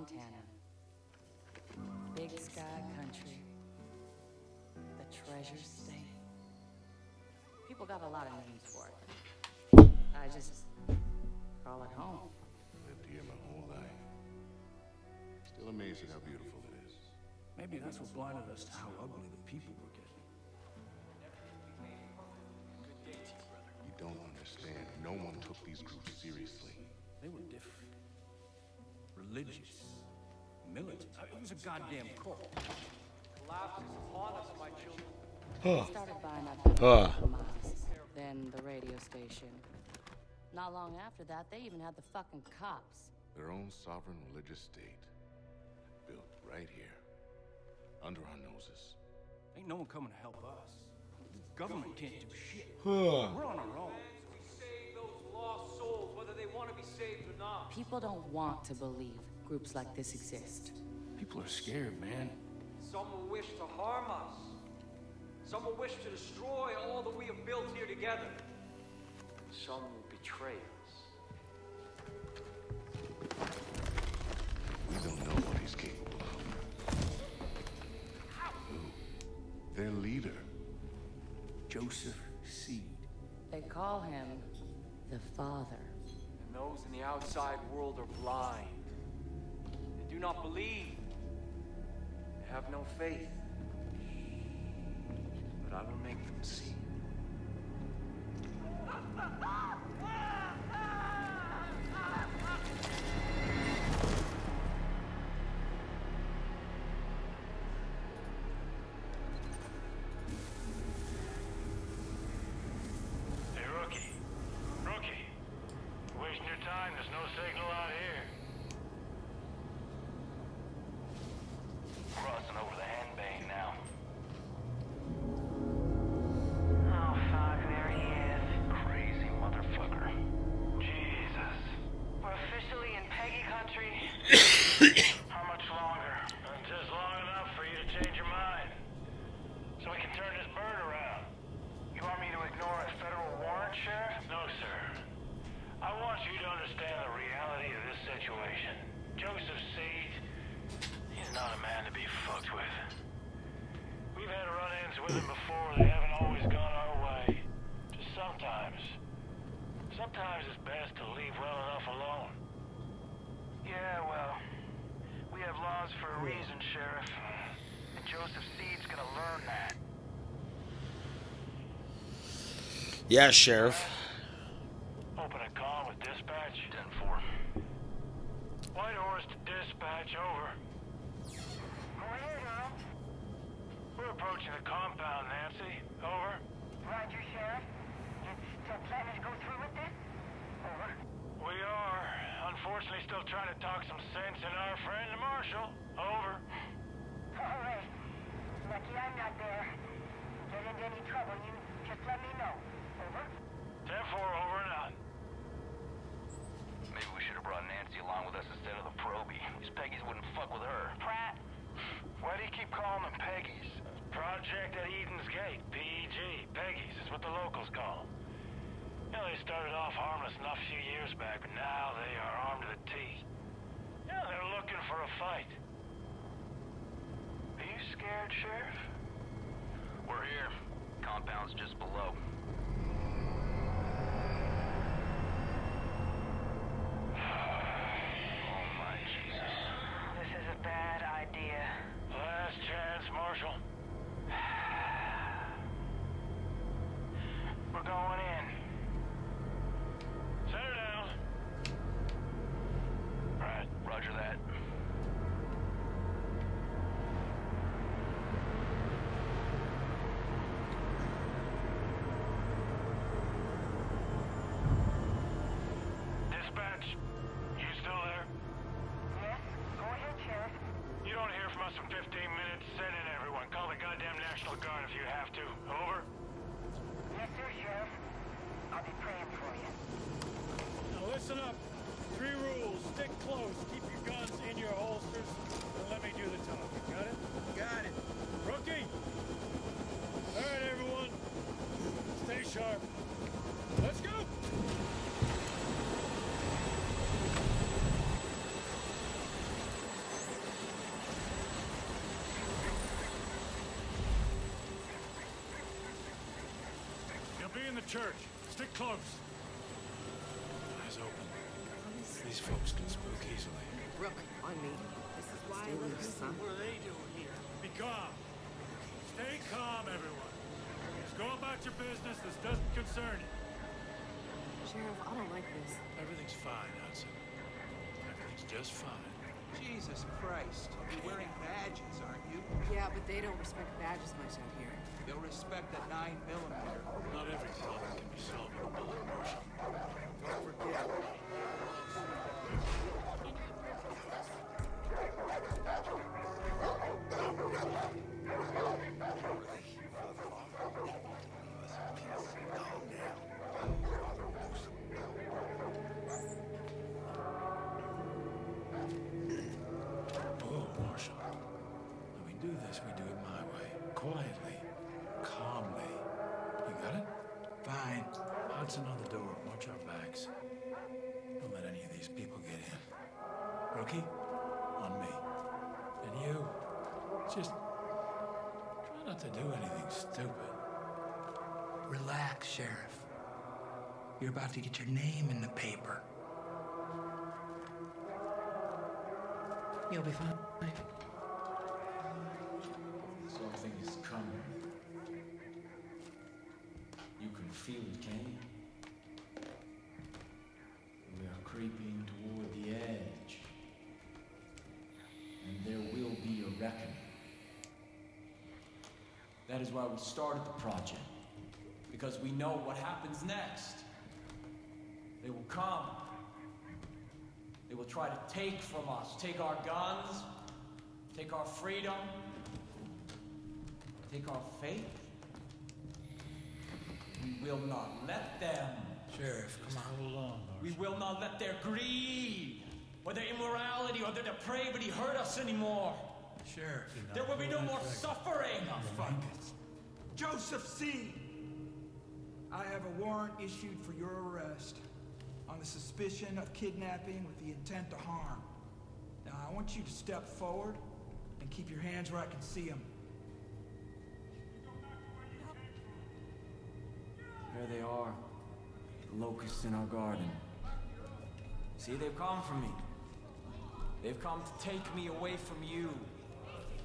Montana. Big Sky Country. The Treasure State. People got a lot of names for it. I just call it home. Lived here my whole life. Still amazed at how beautiful it is. Maybe that's what blinded us to how ugly the people were getting. You don't understand. No one took these groups seriously. They were different. Religious. Militant. It was a goddamn cult. Collapse is upon us, my children. They started buying up the mosques, then the radio station. Not long after that, they even had the fucking cops. Their own sovereign religious state. Built right here. Under our noses. Ain't no one coming to help us. The government can't do shit. We're on our own. We save those lost souls, whether they want to be saved or not. People don't want to believe groups like this exist. People are scared, man. Some will wish to harm us. Some will wish to destroy all that we have built here together. Some will betray us. We don't know what he's capable of. Who? Their leader. Joseph Seed. They call him the Father. And those in the outside world are blind. They do not believe. They have no faith. But I will make them see. How much longer? Just long enough for you to change your mind. So we can turn this bird around. You want me to ignore a federal warrant, Sheriff? No, sir. I want you to understand the reality of this situation. Joseph Seed, he's not a man to be fucked with. We've had run-ins with him before. They haven't always gone our way. Just sometimes. Sometimes it's best to leave well enough alone. Yeah, well, we have laws for a reason, Sheriff. And Joseph Seed's gonna learn that. Yeah, Sheriff. Open a call with dispatch. 10-4. White Horse to dispatch, over. We're here, Earl. We're approaching the compound, Nancy. Over. Roger, Sheriff. You still planning to go through with this? Over. We are. Unfortunately, still trying to talk some sense in our friend, the Marshal. Over. All right. Lucky I'm not there. Get into any trouble, you just let me know. Over. 10-4, over and out. Maybe we should have brought Nancy along with us instead of the Proby. These Peggies wouldn't fuck with her. Pratt. Why do you keep calling them Peggies? Project at Eden's Gate. PEG. Peggies is what the locals call them. You know, they started off harmless enough a few years back, but now they are armed to the teeth. Yeah, they're looking for a fight. Are you scared, Sheriff? We're here. Compound's just below. Oh, my Jesus. This is a bad idea. Last chance, Marshal. We're going in. Set her down. Right, roger that. Dispatch, you still there? Yes? Go ahead, Sheriff. You don't hear from us in 15 minutes. Send in everyone. Call the goddamn National Guard if you have to. Over. Yes, sir, Sheriff. I'll be praying for you. Now listen up. 3 rules. Stick close. Keep your guns in your holsters. And let me do the talking. Got it? Got it. Rookie! All right, everyone. Stay sharp. Let's go! the church. Stick close. Eyes open. These folks can spook easily. Rook, on me. This is why I love you, son. What are they doing here? Be calm. Stay calm, everyone. Just go about your business. This doesn't concern you. Sheriff, I don't like this. Everything's fine, Hudson. Everything's just fine. Jesus Christ. You're wearing badges, aren't you? Yeah, but they don't respect badges much out here. They'll respect a 9mm. Not every problem can be solved with a bullet, Marshal. Don't forget. Oh, Marshal. When we do this, we do it my way. Quietly. Calmly. You got it? Fine. Hudson on the door. Watch our backs. Don't let any of these people get in. Rookie, on me. And you, just try not to do anything stupid. Relax, Sheriff. You're about to get your name in the paper. You'll be fine. Something is coming. You can feel it, can you? We are creeping toward the edge. And there will be a reckoning. That is why we started the project. Because we know what happens next. They will come. They will try to take from us, take our guns, take our freedom, take our faith. We will not let them. Sheriff, come on. Hold on, We will not let their greed, or their immorality, or their depravity hurt us anymore. Sheriff. There will be no more suffering. Oh, fuck it. Joseph C. I have a warrant issued for your arrest on the suspicion of kidnapping with the intent to harm. Now, I want you to step forward and keep your hands where I can see them. There they are, the locusts in our garden. See, they've come for me. They've come to take me away from you.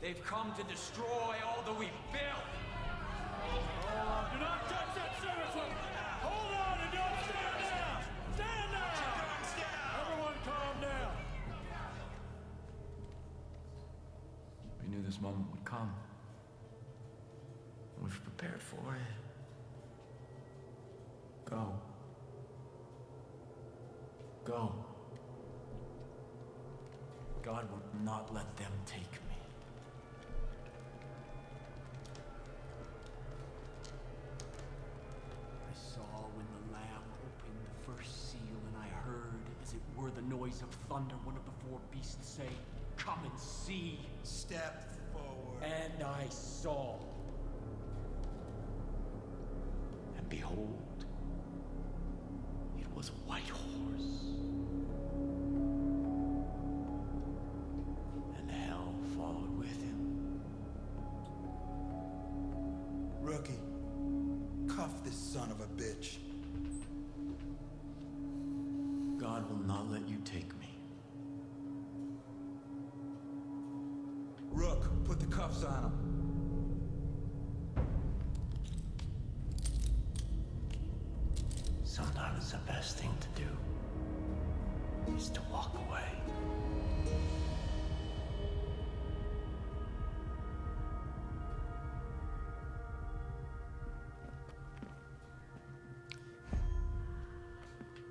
They've come to destroy all that we've built. Do not touch that service weapon! Hold on and don't stand down! Stand down! Everyone calm down! We knew this moment would come. We've prepared for it. Go. Go. God will not let them take me. I saw when the Lamb opened the first seal, and I heard, as it were the noise of thunder, one of the four beasts say, "Come and see." Step forward. And I saw. And behold, it was a white horse. And hell followed with him. Rookie, cuff this son of a bitch. God will not let you take me. Rook, put the cuffs on him. Sometimes the best thing to do is to walk away.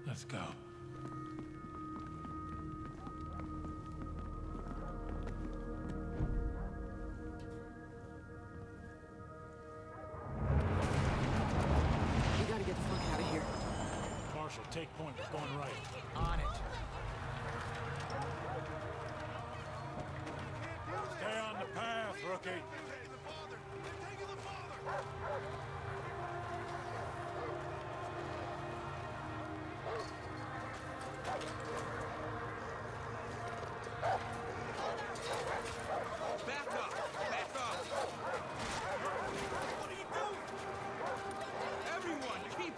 Let's go. We gotta get the fuck out of here. Marshal, take point. We're going right. On it. Stay on the path, rookie. Back up! Back up! What are you doing? Everyone, keep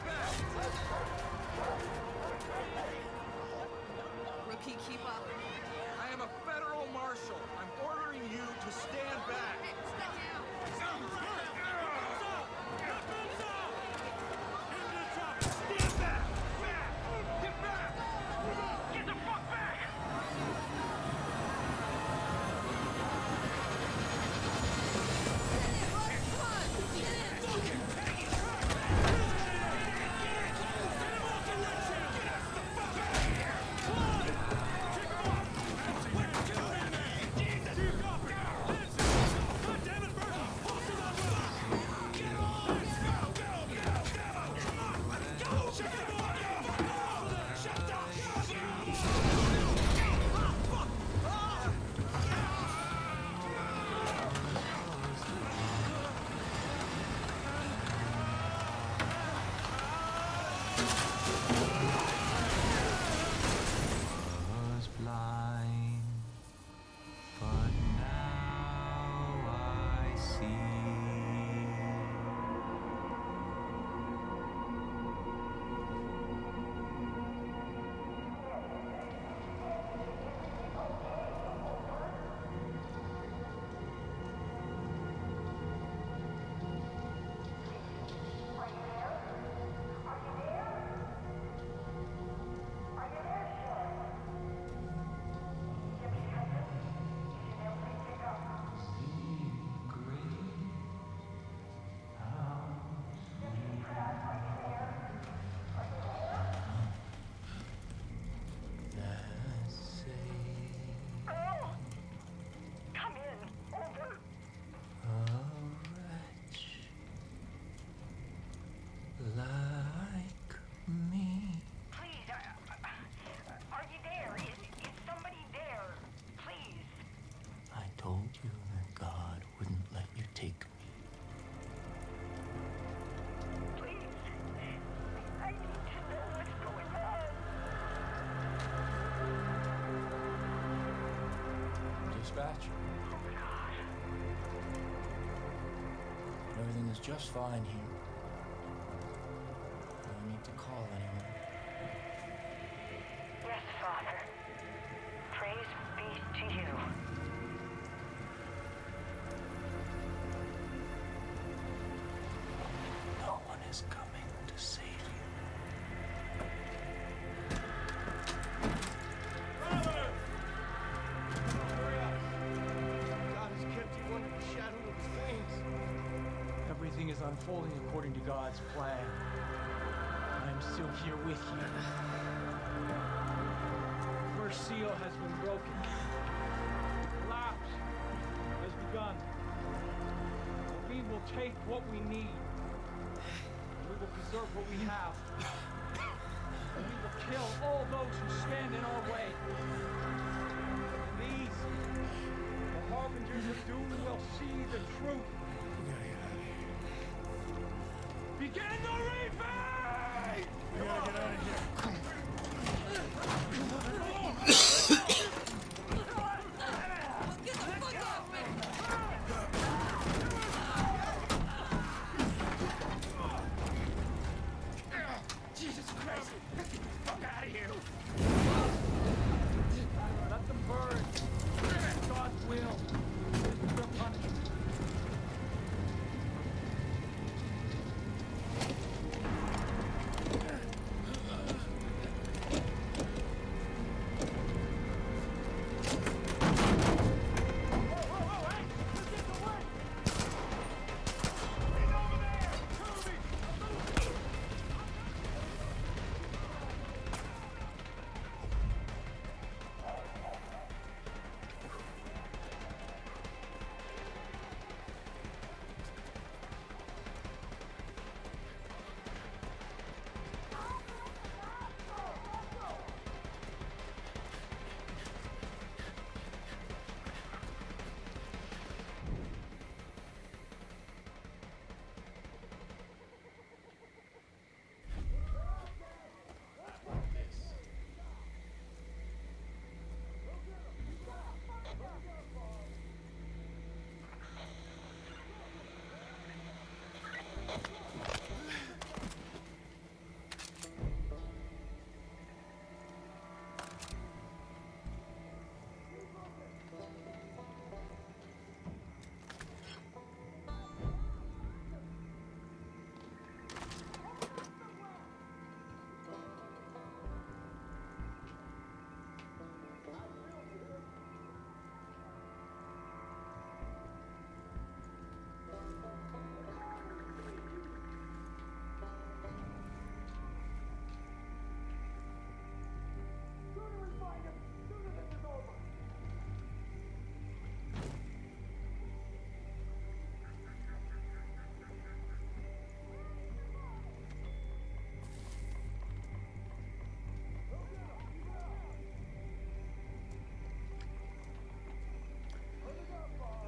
dispatcher. Everything is just fine here. No need to call anyone. Yes, Father. Praise be to you. No one is coming to save you. Father! Hurry up. God has kept you under the shadow of his wings. Everything is unfolding according to God's plan. I am still here with you. First seal has been broken. Collapse has begun. But we will take what we need. We will preserve what we have. And we will kill all those who stand in our way. And these, the harbingers of doom, will see the truth. Begin the reaping! We gotta get out of here. Jesus Christ! Get the fuck out of here! Let them burn. That's God's will. This is their punishment.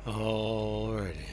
Alrighty.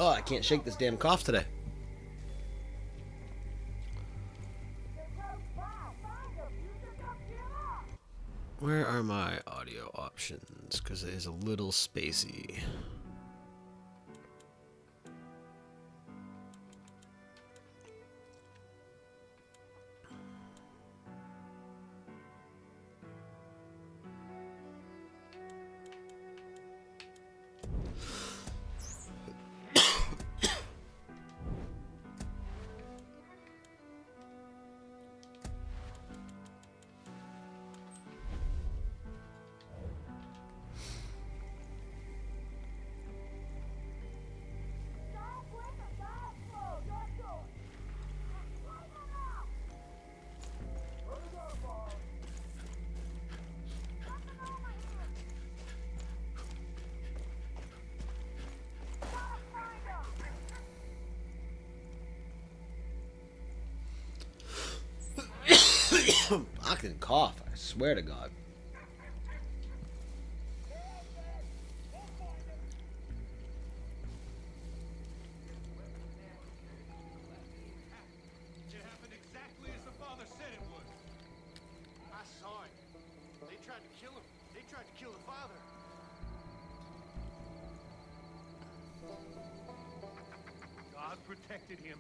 Oh, I can't shake this damn cough today. Where are my audio options? Because it is a little spacey. I can cough, I swear to God. It happened exactly as the father said it would. I saw it. They tried to kill him. They tried to kill the father. God protected him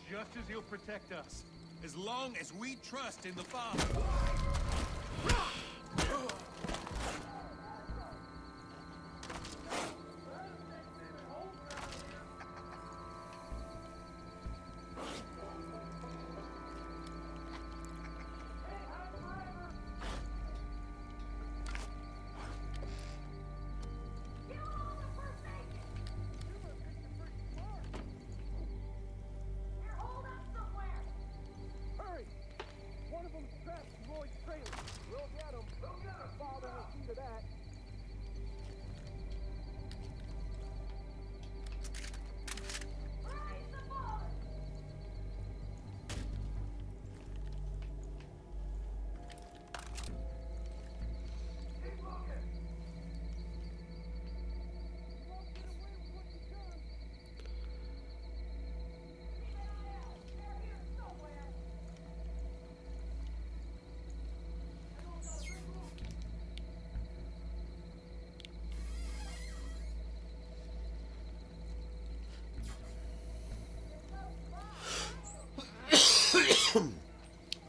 just as he'll protect us. As long as we trust in the Father.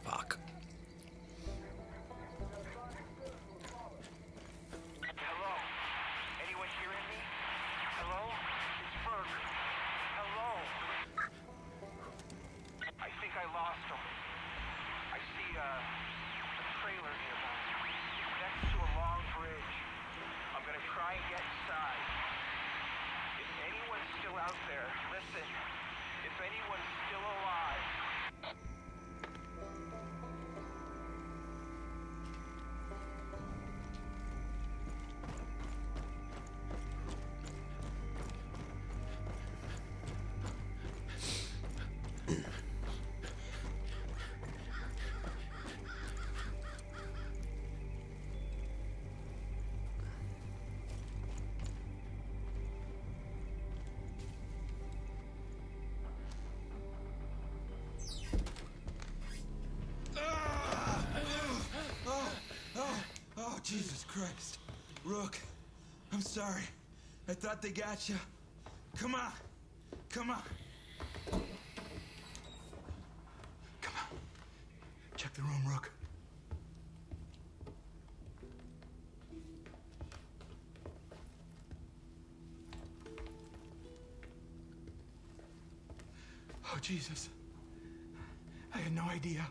Fuck. Hello? Anyone hearing me? Hello? It's Ferg. Hello? I think I lost him. I see a trailer nearby. Next to a long bridge. I'm gonna try and get inside. If anyone's still out there, listen. If anyone's still alive. Oh, Jesus Christ. Rook, I'm sorry. I thought they got you. Come on. Come on. Come on. Check the room, Rook. Oh, Jesus. I had no idea.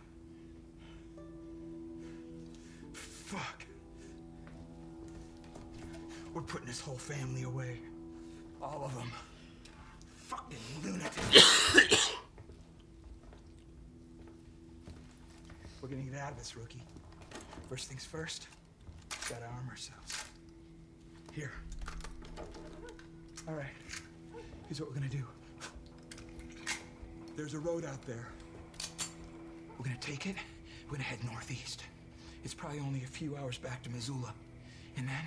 Fuck. We're putting this whole family away. All of them. Fucking lunatics. We're gonna get out of this, rookie. First things first, gotta arm ourselves. Here. All right. Here's what we're gonna do. There's a road out there. We're gonna take it. We're gonna head northeast. It's probably only a few hours back to Missoula. And then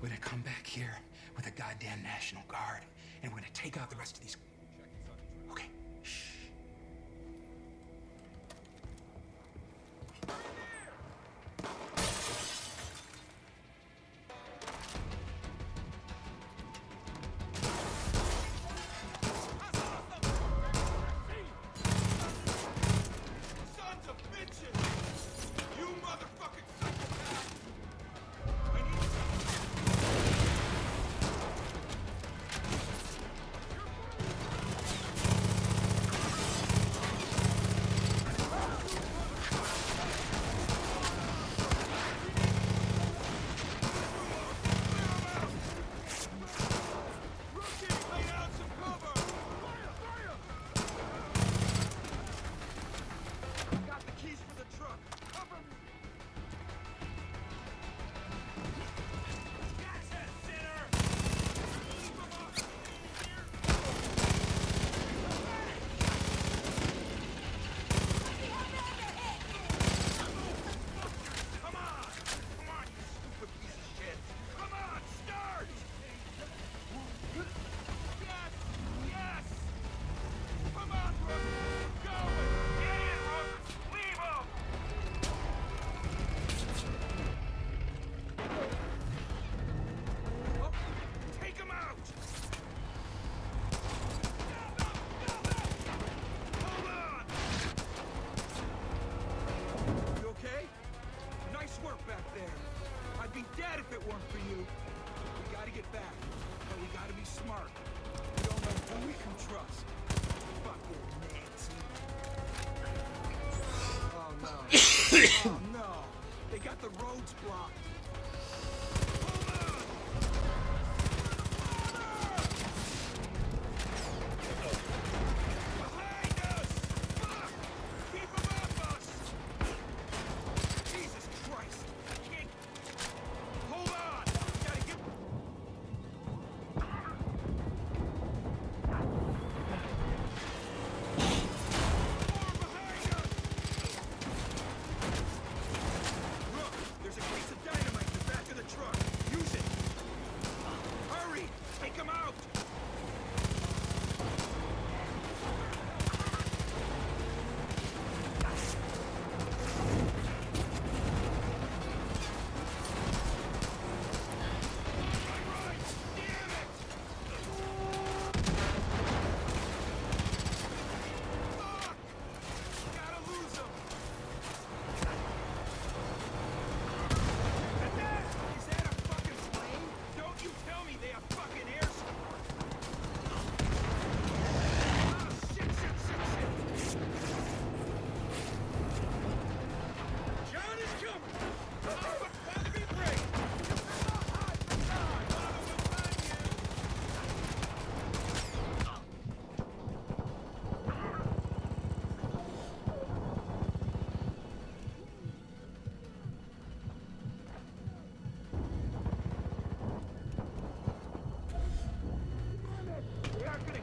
we're gonna come back here with a goddamn National Guard. And we're gonna take out the rest of these. Okay. Shh. Oh no! They got the roads blocked.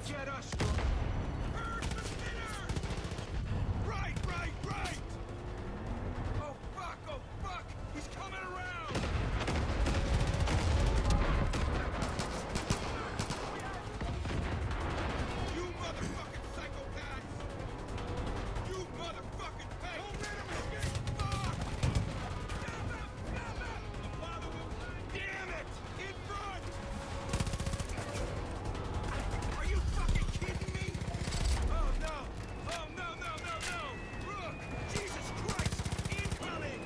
Get us! Right! Oh fuck! He's coming around! You motherfucking psychopaths! You motherfucking pig! Don't let him escape! Fuck! Stop him! The father will... Damn it! In front! Are you fucking kidding me? Oh no! Look! Jesus Christ! Incoming!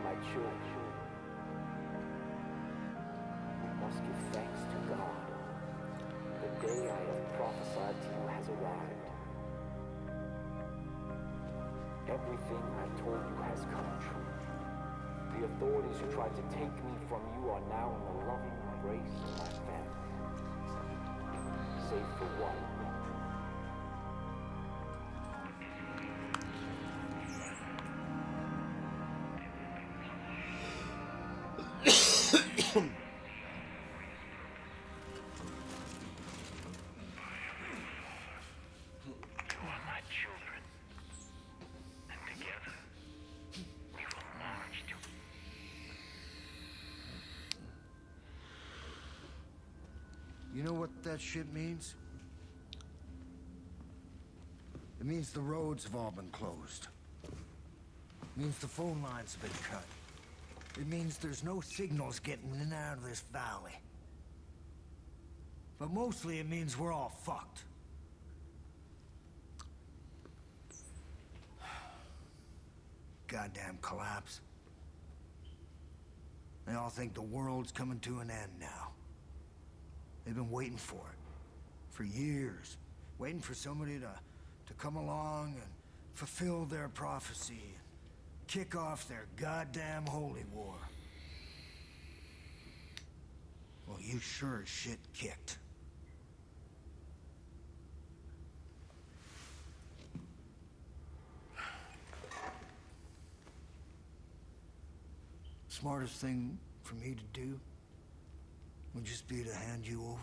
My children, we must give thanks to God. The day I have prophesied to you has arrived. Everything I told you has come true. The authorities who tried to take me from you are now in the loving embrace of my family. Save for one. You know what that shit means? It means the roads have all been closed. It means the phone lines have been cut. It means there's no signals getting in and out of this valley. But mostly it means we're all fucked. Goddamn collapse. They all think the world's coming to an end now. They've been waiting for it. For years. Waiting for somebody to come along and fulfill their prophecy and kick off their goddamn holy war. Well, you sure as shit kicked. smartest thing for me to do would just be to hand you over.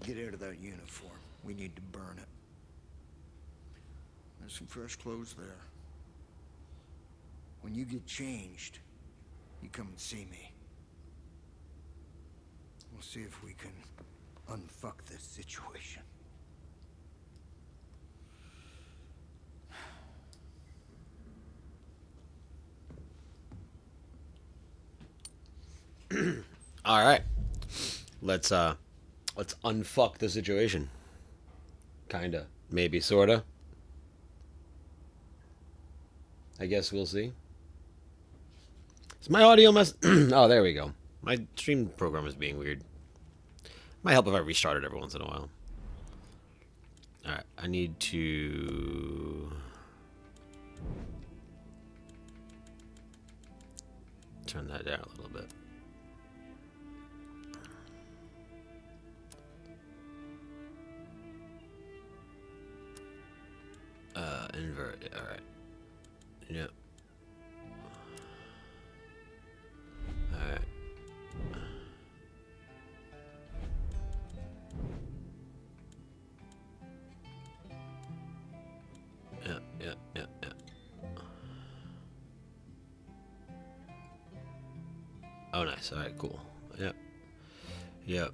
Get out of that uniform. We need to burn it. There's some fresh clothes there. When you get changed, you come and see me. We'll see if we can unfuck this situation. All right. Let's unfuck the situation. Kinda. Maybe, sorta. I guess we'll see. Is my audio mess... Oh, there we go. My stream program is being weird. Might help if I restart it every once in a while. Alright, I need to... turn that down a little bit. Invert it, alright. Yep. Alright. Yep. Oh, nice. Alright, cool. Yep.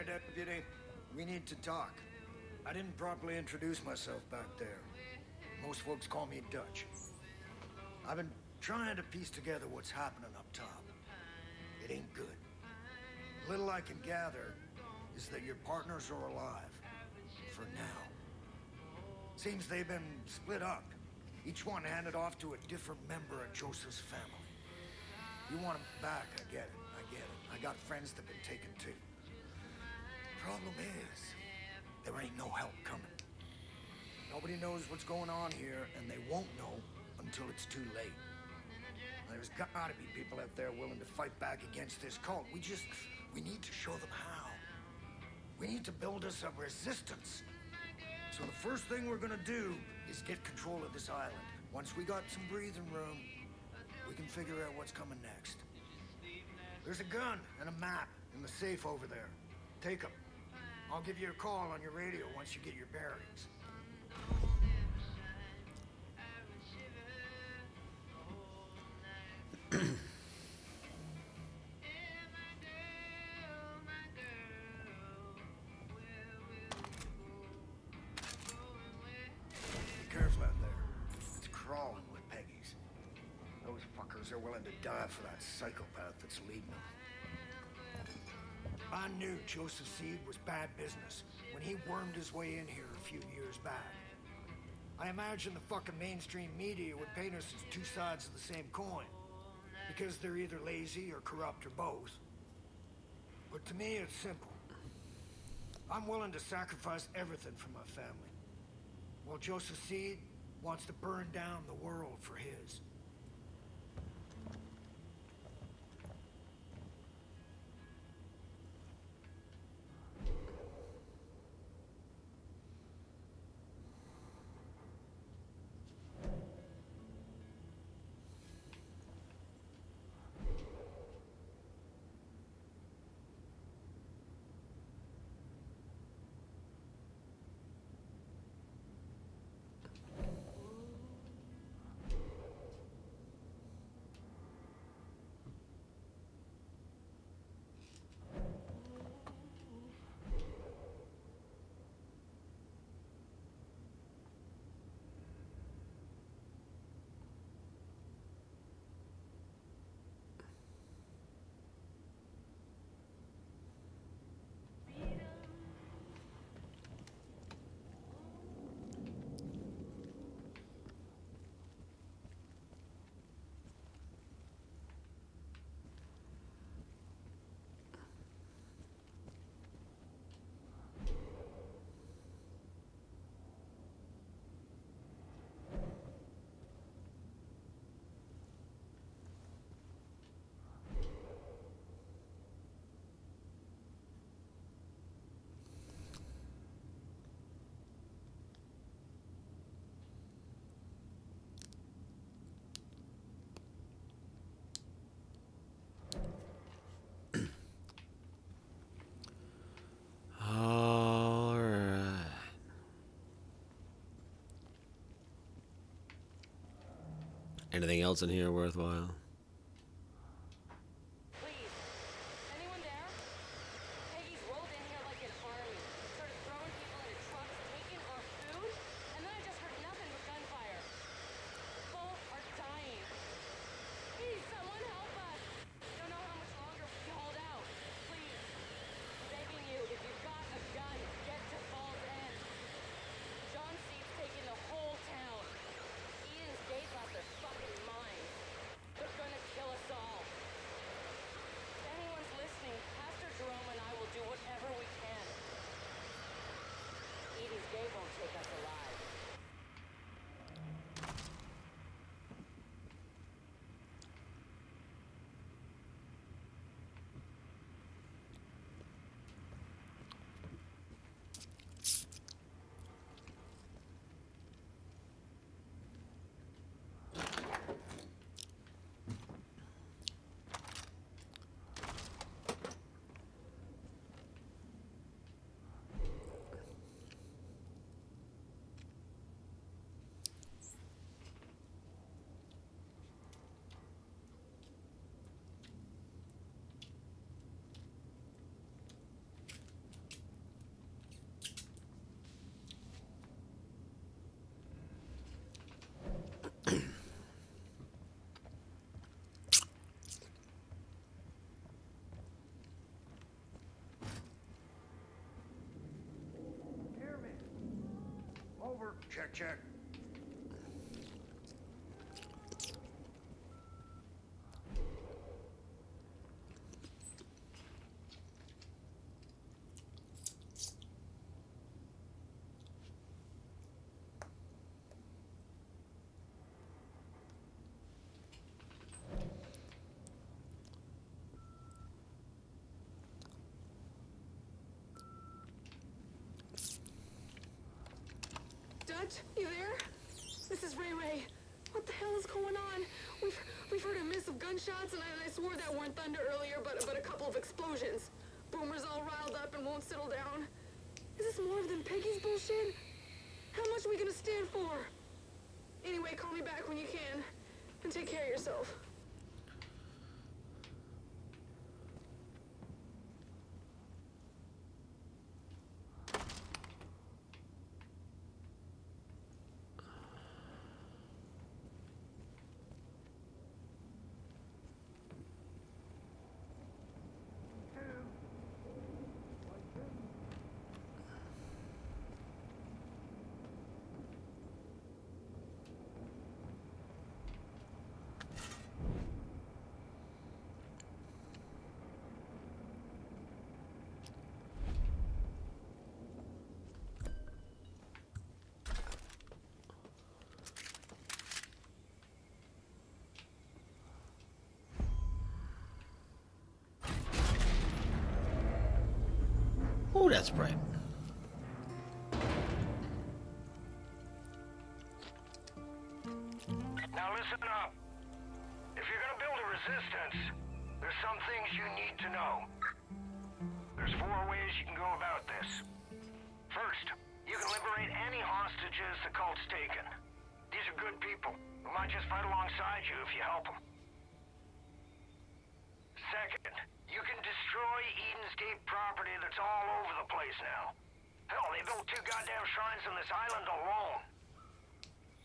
there, Deputy. We need to talk. I didn't properly introduce myself back there. Most folks call me Dutch. I've been trying to piece together what's happening up top. It ain't good. Little I can gather is that your partners are alive. For now. Seems they've been split up. Each one handed off to a different member of Joseph's family. You want them back, I get it. I got friends that've been taken too. Problem is, there ain't no help coming. Nobody knows what's going on here, and they won't know until it's too late. There's gotta be people out there willing to fight back against this cult. We need to show them how. We need to build us a resistance. So the first thing we're gonna do is get control of this island. Once we got some breathing room, we can figure out what's coming next. There's a gun and a map in the safe over there. Take them. I'll give you a call on your radio once you get your bearings. Be careful out there. It's crawling with Peggy's. Those fuckers are willing to die for that psychopath that's leading them. I knew Joseph Seed was bad business when he wormed his way in here a few years back. I imagine the fucking mainstream media would paint us as two sides of the same coin. Because they're either lazy or corrupt or both. But to me, it's simple. I'm willing to sacrifice everything for my family. While Joseph Seed wants to burn down the world for his. Anything else in here worthwhile? Please. Anyone there? Peggy's rolled in here like an army. Started throwing people into trucks, taking our food, and then I just heard nothing but gunfire. People are dying. Please, someone help us. Don't know how much longer we can hold out. Please. Begging you, if you've got a gun, get to Fall's End. John Seed's taking the whole town. Eden's Gate lost their fucking minds. They're gonna kill us all. If anyone's listening, Pastor Jerome and I will do whatever we can. Eden's Gate won't take us alive. Over. Check, check. Dutch, you there? This is Ray Ray. What the hell is going on? We've heard a miss of gunshots, and I swore that weren't thunder earlier, but a couple of explosions. Boomer's all riled up and won't settle down. Is this more than Peggy's bullshit? How much are we gonna stand for? Anyway, call me back when you can, and take care of yourself. Oh, that's bright. Now listen up. If you're gonna build a resistance, there's some things you need to know. There's 4 ways you can go about this. First, you can liberate any hostages the cult's taken. These are good people who might just fight alongside you if you help them. Second, you can destroy Eden's Gate property that's all over the place now. Hell, they built 2 goddamn shrines on this island alone.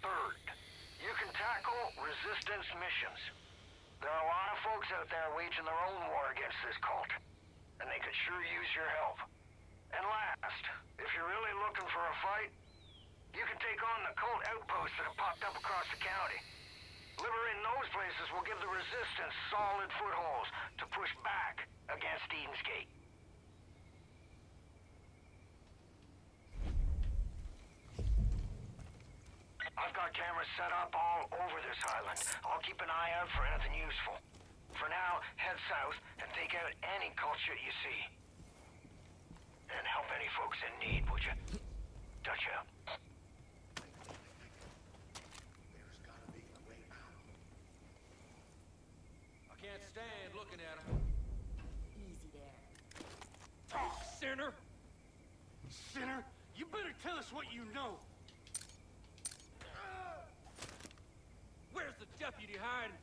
Third, you can tackle resistance missions. There are a lot of folks out there waging their own war against this cult, and they could sure use your help. And last, if you're really looking for a fight, you can take on the cult outposts that have popped up across the county. Liberating those places will give the resistance solid footholds to push back against Eden's Gate. I've got cameras set up all over this island. I'll keep an eye out for anything useful. For now, head south and take out any cult shit you see. And help any folks in need, would you? Dutch out. Can't stand looking at him. Easy there. Oh, sinner! Sinner, you better tell us what you know. Where's the deputy hiding?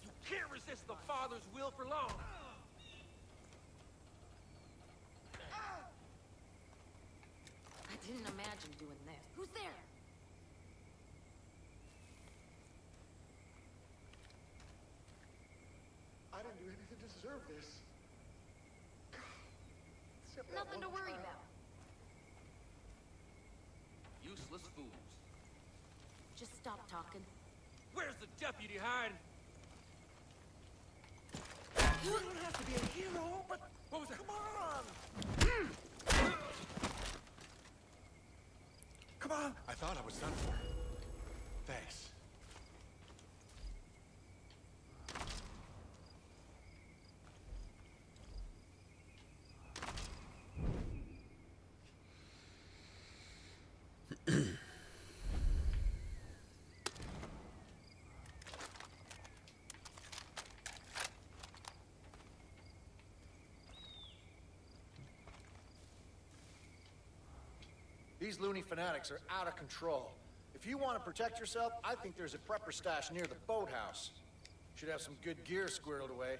You can't resist the Father's will for long. I didn't imagine doing this. Who's there? I didn't do anything to deserve this. Nothing to worry about. Useless fools. Just stop talking. Where's the deputy hiding? You don't have to be a hero, but what was that? Come on! Come on! I thought I was done for. Thanks. These loony fanatics are out of control. If you want to protect yourself, I think there's a prepper stash near the boathouse. Should have some good gear squirreled away.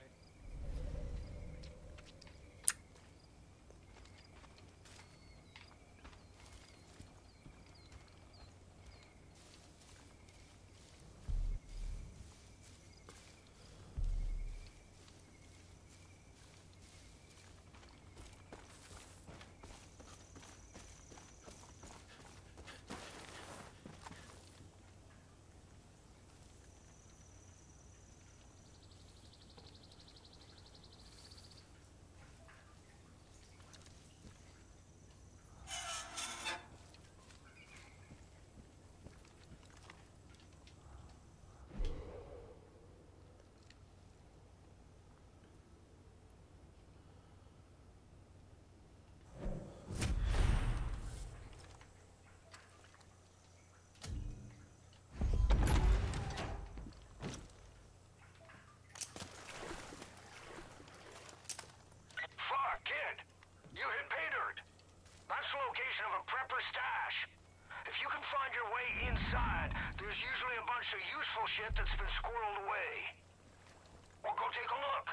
squirreled away. Well, go take a look.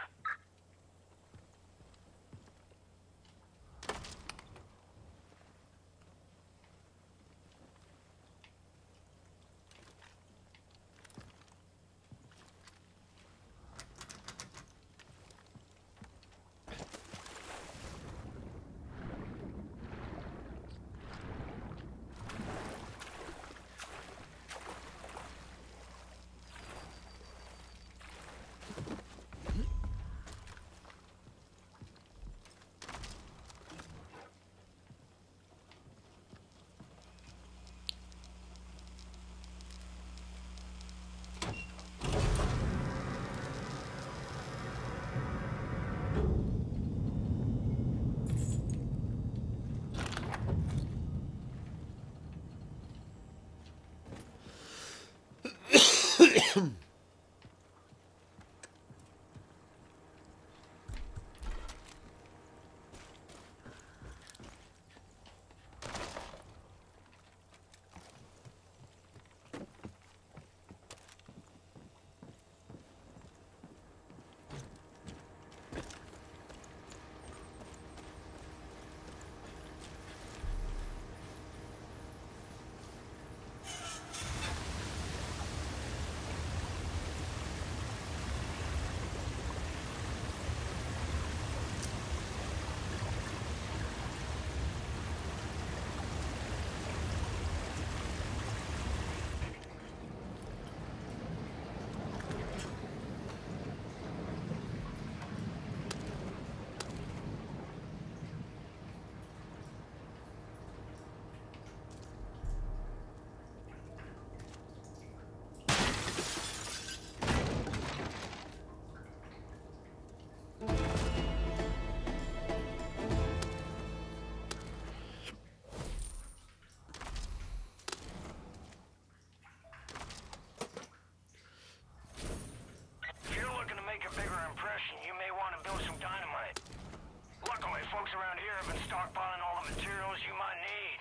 Folks around here have been stockpiling all the materials you might need.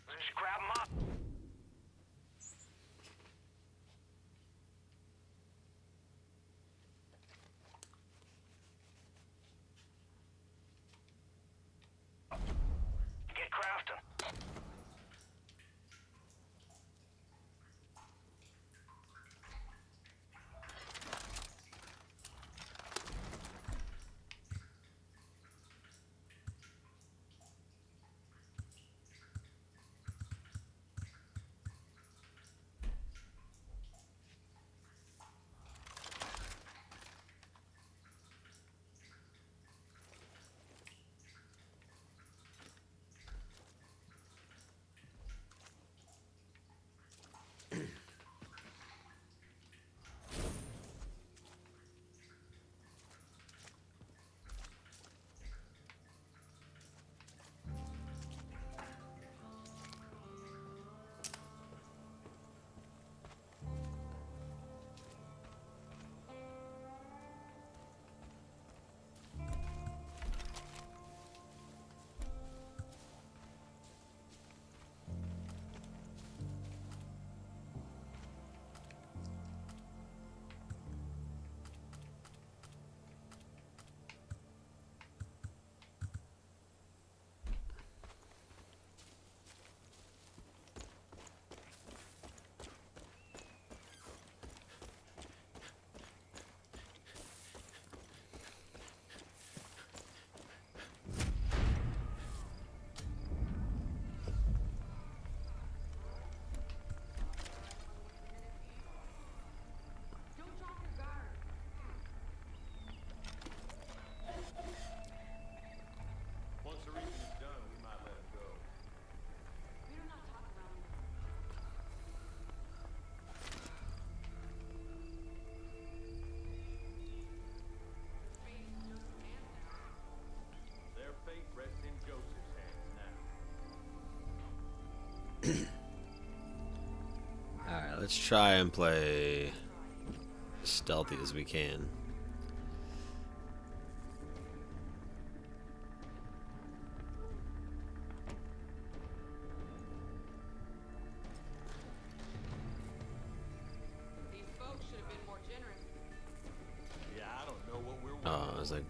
Just grab them up. Get crafting. Alright, let's try and play stealthy as we can. These folks should have been was like.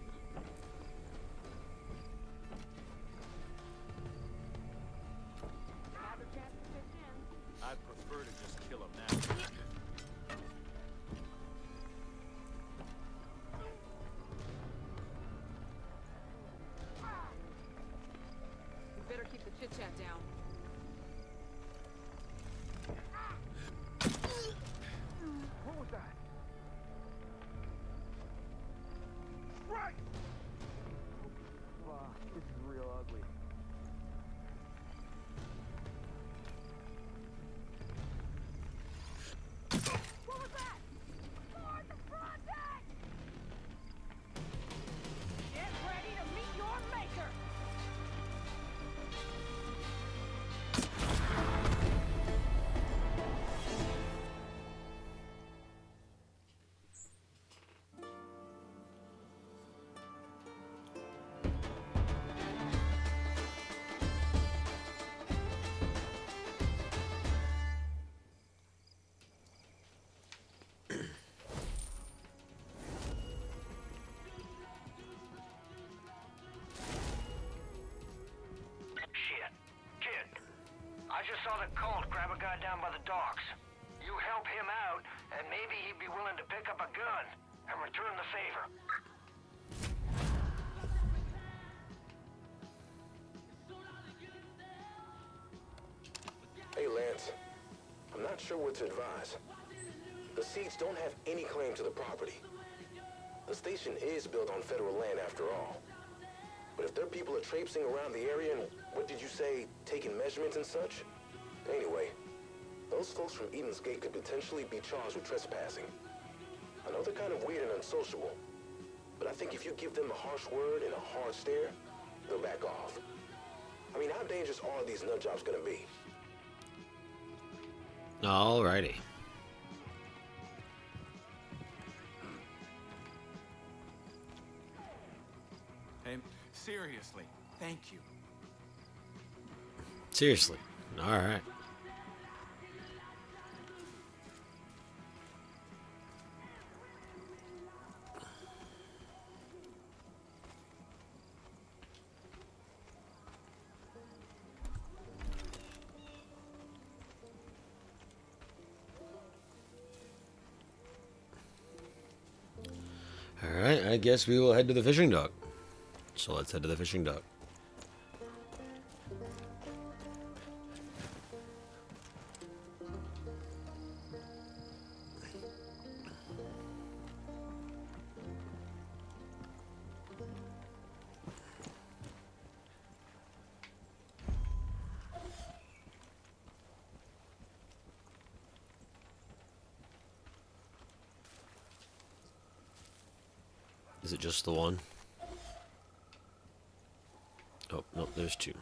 I'd prefer to just kill him now. You better keep the chit-chat down. What was that? Right! Fuck, this is real ugly. What was that? For the project! Get ready to meet your maker! Shit. Kid, I just saw the cult grab a guy down by the docks. You help him out, and maybe he'd be willing to pick up a gun and return the favor. Hey, Lance. I'm not sure what to advise. The Seeds don't have any claim to the property. The station is built on federal land after all. But if their people are traipsing around the area and, what did you say, taking measurements and such? Anyway, those folks from Eden's Gate could potentially be charged with trespassing. I know they're kind of weird and unsociable, but I think if you give them a harsh word and a hard stare, they'll back off. I mean, how dangerous are these nut jobs gonna be? Alrighty. Hey, seriously, thank you. Seriously. Alright. Alright, I guess we will head to the fishing dock. So let's head to the fishing dock. Is it just the one? Oh, no, there's two.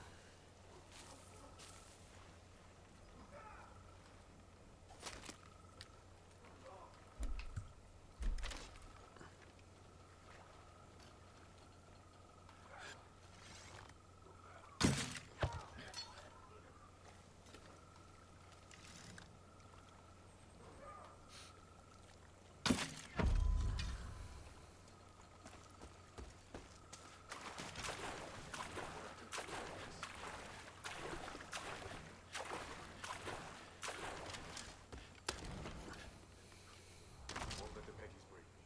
Won't let the Peggies break me.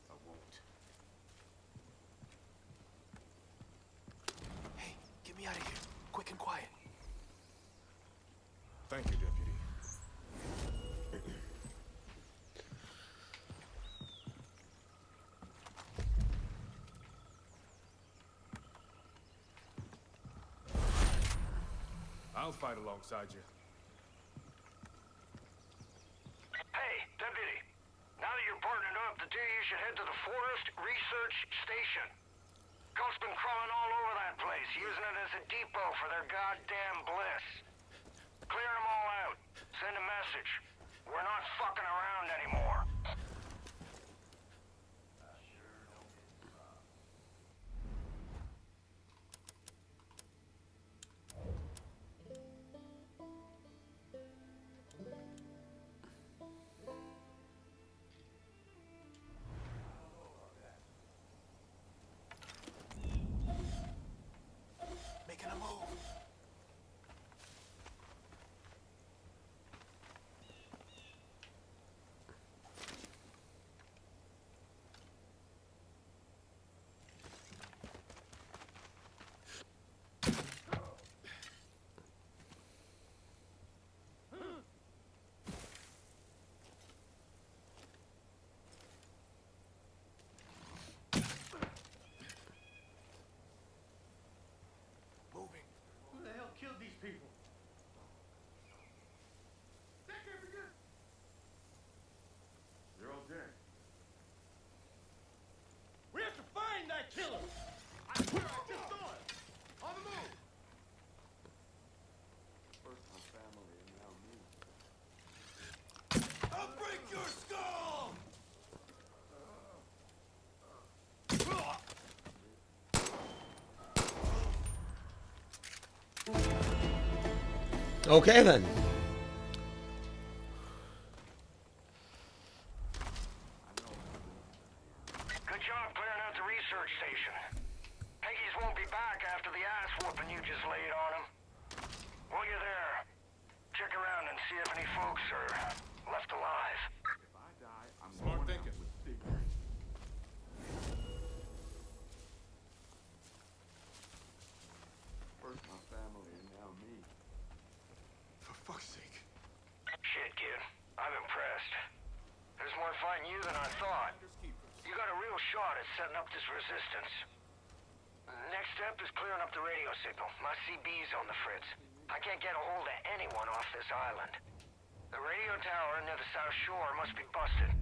I won't. Hey, get me out of here. Quick and quiet. Thank you, Deputy. I'll fight alongside you. Hey, Deputy. Now that you're partnered up, the two of you should head to the Forest Research Station. Cult's been crawling all over that place, using it as a depot for their goddamn bliss. Clear them all out. Send a message. We're not fucking around anymore. Okay then. Good job clearing out the research station. Peggy's won't be back after the ass whooping you just laid on him. While you're there, check around and see if any folks are left alive. If I die, I'm smart thinking. With big first my family and now me. For fuck's sake. Shit, kid. I'm impressed. There's more fighting you than I thought. You got a real shot at setting up this resistance. Next step is clearing up the radio signal. My CB's on the fritz. I can't get a hold of anyone off this island. The radio tower near the South Shore must be busted.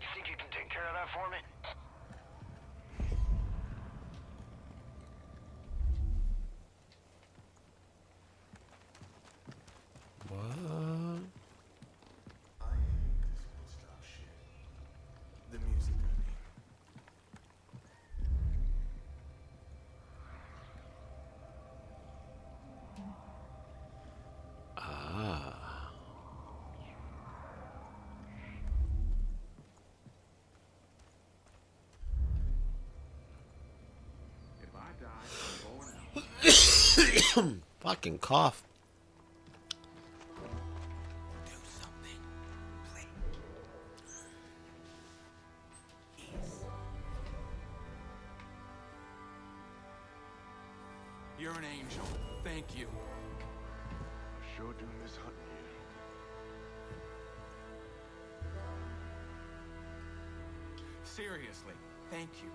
You think you can take care of that for me? What? I hate this Woodstock shit. The music, I mean. Ah. If I die, I'm going out. Fucking cough. You're an angel. Thank you. I sure do miss hunting you. Seriously, thank you.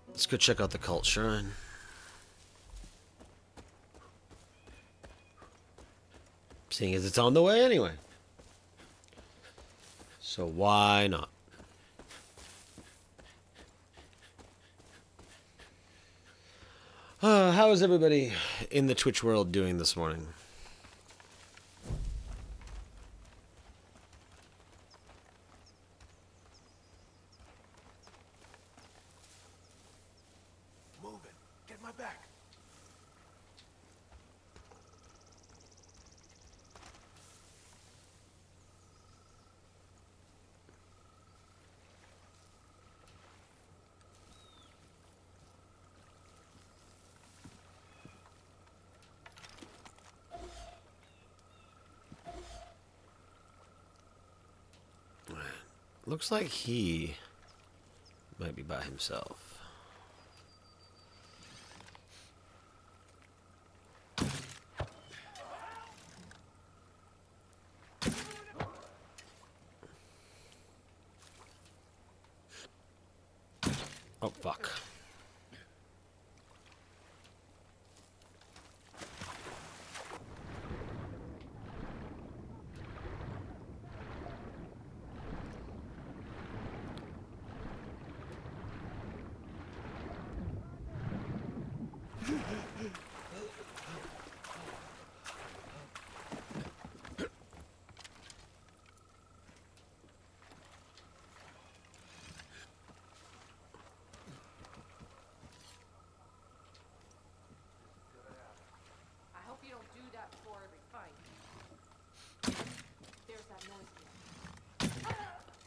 Let's go check out the cult shrine. Seeing as it's on the way anyway. So why not? How is everybody in the Twitch world doing this morning? Moving. Get my back. Looks like he might be by himself. Oh, fuck. I hope you don't do that before every fight. There's that noise again.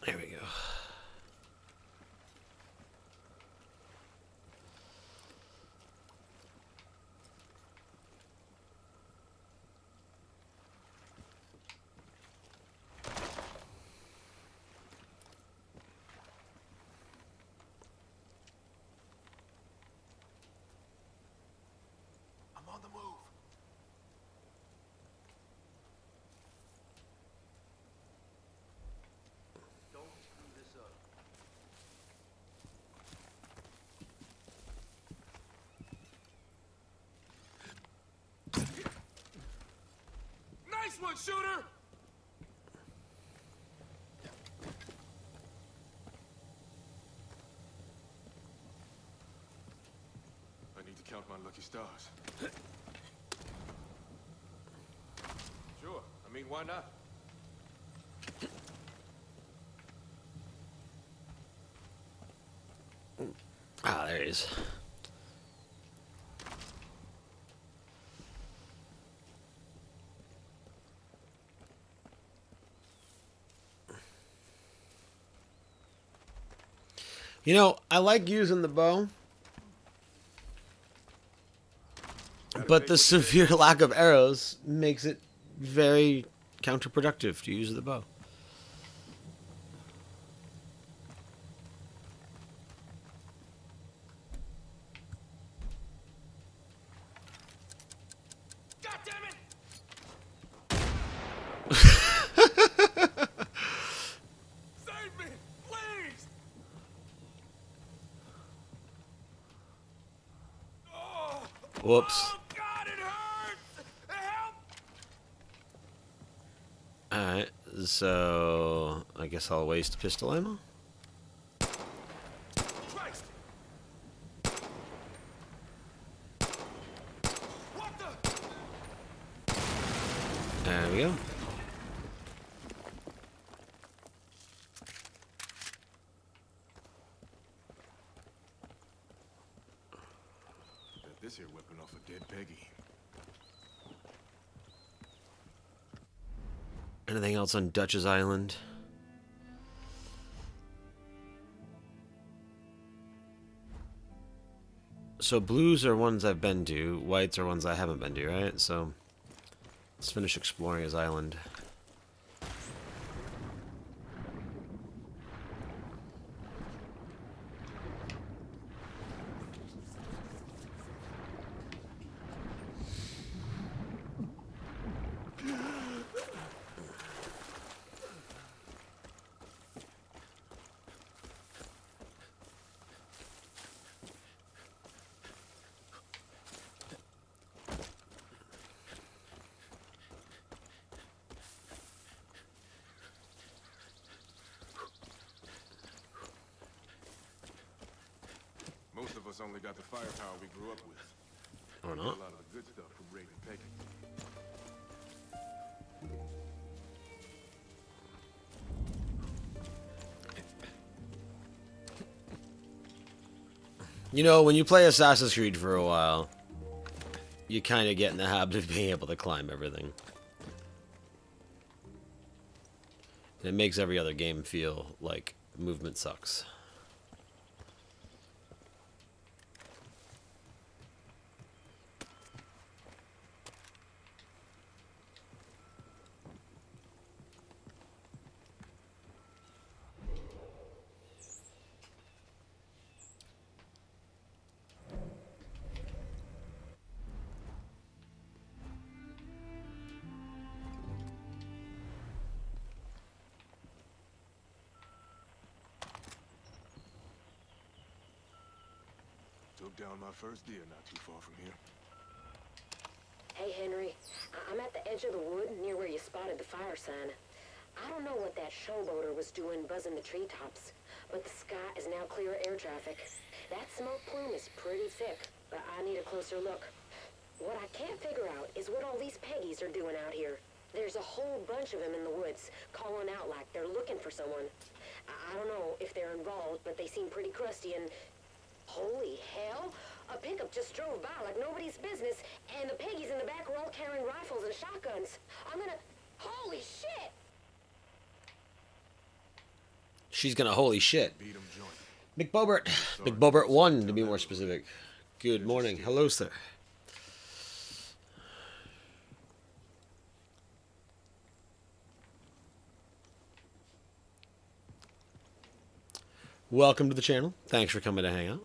There we go. I'm on the move. Don't screw this up. Nice one, shooter! lucky stars. Sure. I mean, why not? Ah, there he is. You know, I like using the bow, but the severe lack of arrows makes it very counterproductive to use the bow. God damn it! Save me, please! Oh, Whoops. oh God, it hurts! Help! Alright, so I guess I'll waste pistol ammo. Christ! What the? There we go. Got this here weapon off a dead Peggy. Anything else on Dutch's Island? So blues are ones I've been to, whites are ones I haven't been to, right? So let's finish exploring his island. Most of us only got the firepower we grew up with. Or A not. lot of the good stuff from raiding Peggy. You know, when you play Assassin's Creed for a while, you kind of get in the habit of being able to climb everything. And it makes every other game feel like movement sucks. Took down my first deer not too far from here. Hey, Henry. I'm at the edge of the wood near where you spotted the fire sign. I don't know what that showboater was doing buzzing the treetops, but the sky is now clear of air traffic. That smoke plume is pretty thick, but I need a closer look. What I can't figure out is what all these Peggies are doing out here. There's a whole bunch of them in the woods, calling out like they're looking for someone. I don't know if they're involved, but they seem pretty crusty and... Holy hell! A pickup just drove by like nobody's business, and the Peggies in the back are all carrying rifles and shotguns. I'm gonna... Holy shit! She's gonna holy shit. McBobert. McBobert 1 to be more specific. Good morning. Hello, sir. Welcome to the channel. Thanks for coming to hang out.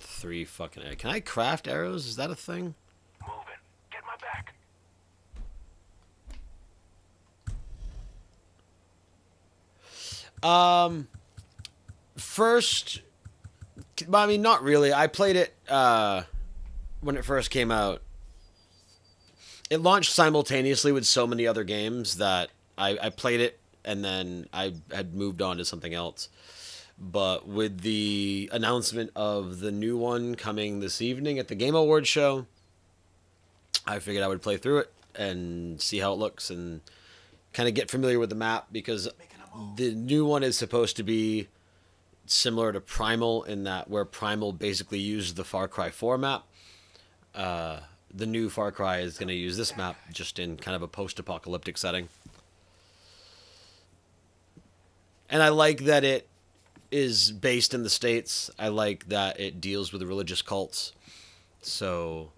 Three fucking arrows. Can I craft arrows? Is that a thing? Moving. Get my back. First, I mean, not really. I played it when it first came out, it launched simultaneously with so many other games that I played it and then I had moved on to something else. But with the announcement of the new one coming this evening at the Game Awards show, I figured I would play through it and see how it looks and kind of get familiar with the map, because the new one is supposed to be similar to Primal in that where Primal basically used the Far Cry 4 map. The new Far Cry is going to use this map just in kind of a post-apocalyptic setting. And I like that it is based in the States. I like that it deals with religious cults. So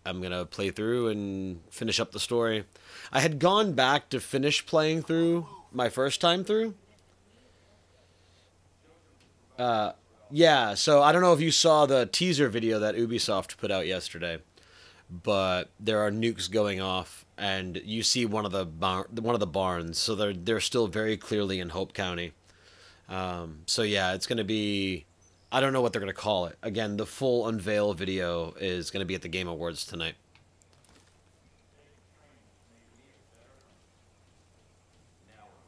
I'm going to play through and finish up the story. I had gone back to finish playing through my first time through. Yeah, so I don't know if you saw the teaser video that Ubisoft put out yesterday, but there are nukes going off, and you see one of the barns. So they're still very clearly in Hope County. So yeah, it's going to be, I don't know what they're going to call it. Again, the full unveil video is going to be at the Game Awards tonight.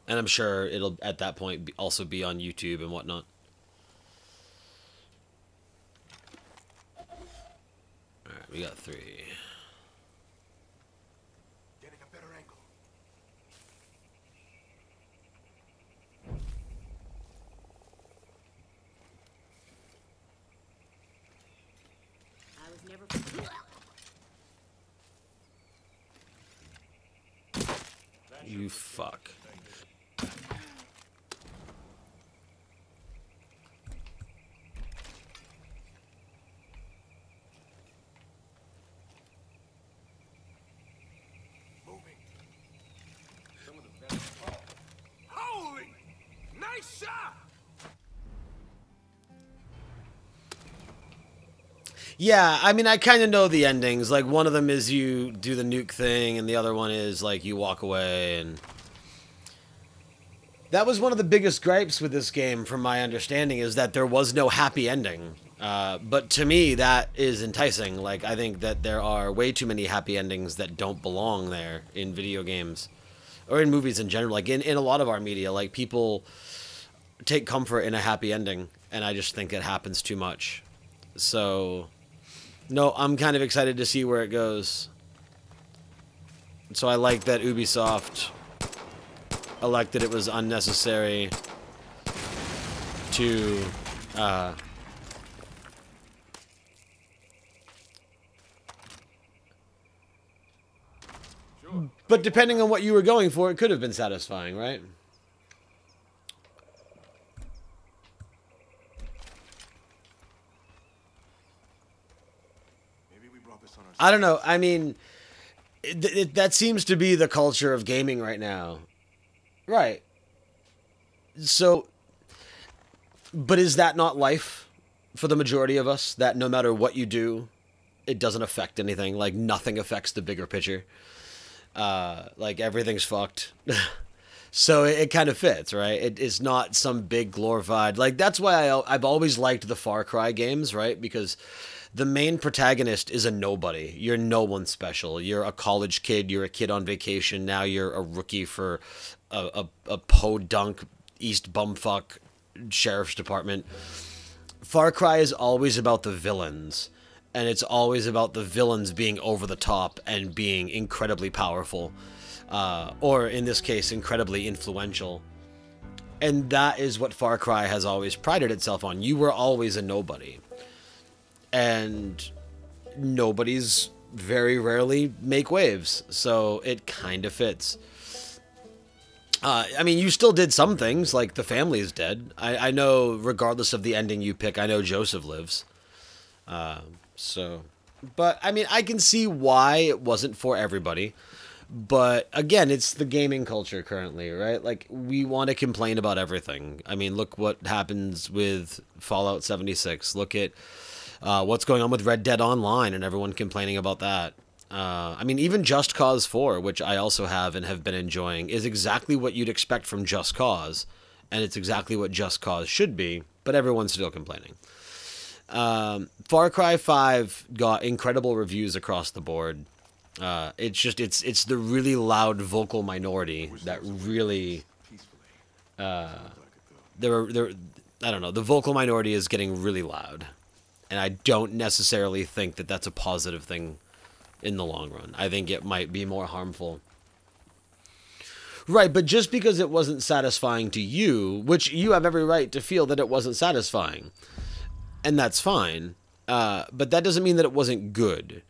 And I'm sure it'll at that point also be on YouTube and whatnot. Alright, we got 3. Getting a better angle. I was never... You fuck. Holy! Nice shot! Yeah, I mean, I kind of know the endings. Like, one of them is you do the nuke thing, and the other one is, like, you walk away, and... That was one of the biggest gripes with this game, from my understanding, is that there was no happy ending. But to me, that is enticing. Like, I think that there are way too many happy endings that don't belong there in video games. Or in movies in general. Like, in a lot of our media, like, people take comfort in a happy ending, and I just think it happens too much. So... No, I'm kind of excited to see where it goes. So I like that Ubisoft elected it was unnecessary to but depending on what you were going for, it could have been satisfying, right? I don't know. I mean, that seems to be the culture of gaming right now. Right. So, but is that not life for the majority of us? That no matter what you do, it doesn't affect anything. Like, nothing affects the bigger picture. Like, everything's fucked. So it kind of fits, right? It's not some big glorified... Like, that's why I've always liked the Far Cry games, right? Because... the main protagonist is a nobody. You're no one special. You're a college kid. You're a kid on vacation. Now you're a rookie for a podunk East bumfuck sheriff's department. Far Cry is always about the villains. And it's always about the villains being over the top and being incredibly powerful. Or, in this case, incredibly influential. And that is what Far Cry has always prided itself on. You were always a nobody. And nobodies very rarely make waves, so it kind of fits. I mean, you still did some things, like the family is dead. I know, regardless of the ending you pick, I know Joseph lives. But, I mean, I can see why it wasn't for everybody. But, again, it's the gaming culture currently, right? Like, we want to complain about everything. I mean, look what happens with Fallout 76. Look at... what's going on with Red Dead Online and everyone complaining about that. I mean, even Just Cause 4, which I also have and have been enjoying, is exactly what you'd expect from Just Cause. And it's exactly what Just Cause should be, but everyone's still complaining. Far Cry 5 got incredible reviews across the board. It's the really loud vocal minority that really, I don't know, the vocal minority is getting really loud. And I don't necessarily think that that's a positive thing in the long run. I think it might be more harmful. Right, but just because it wasn't satisfying to you, which you have every right to feel that it wasn't satisfying, and that's fine, but that doesn't mean that it wasn't good.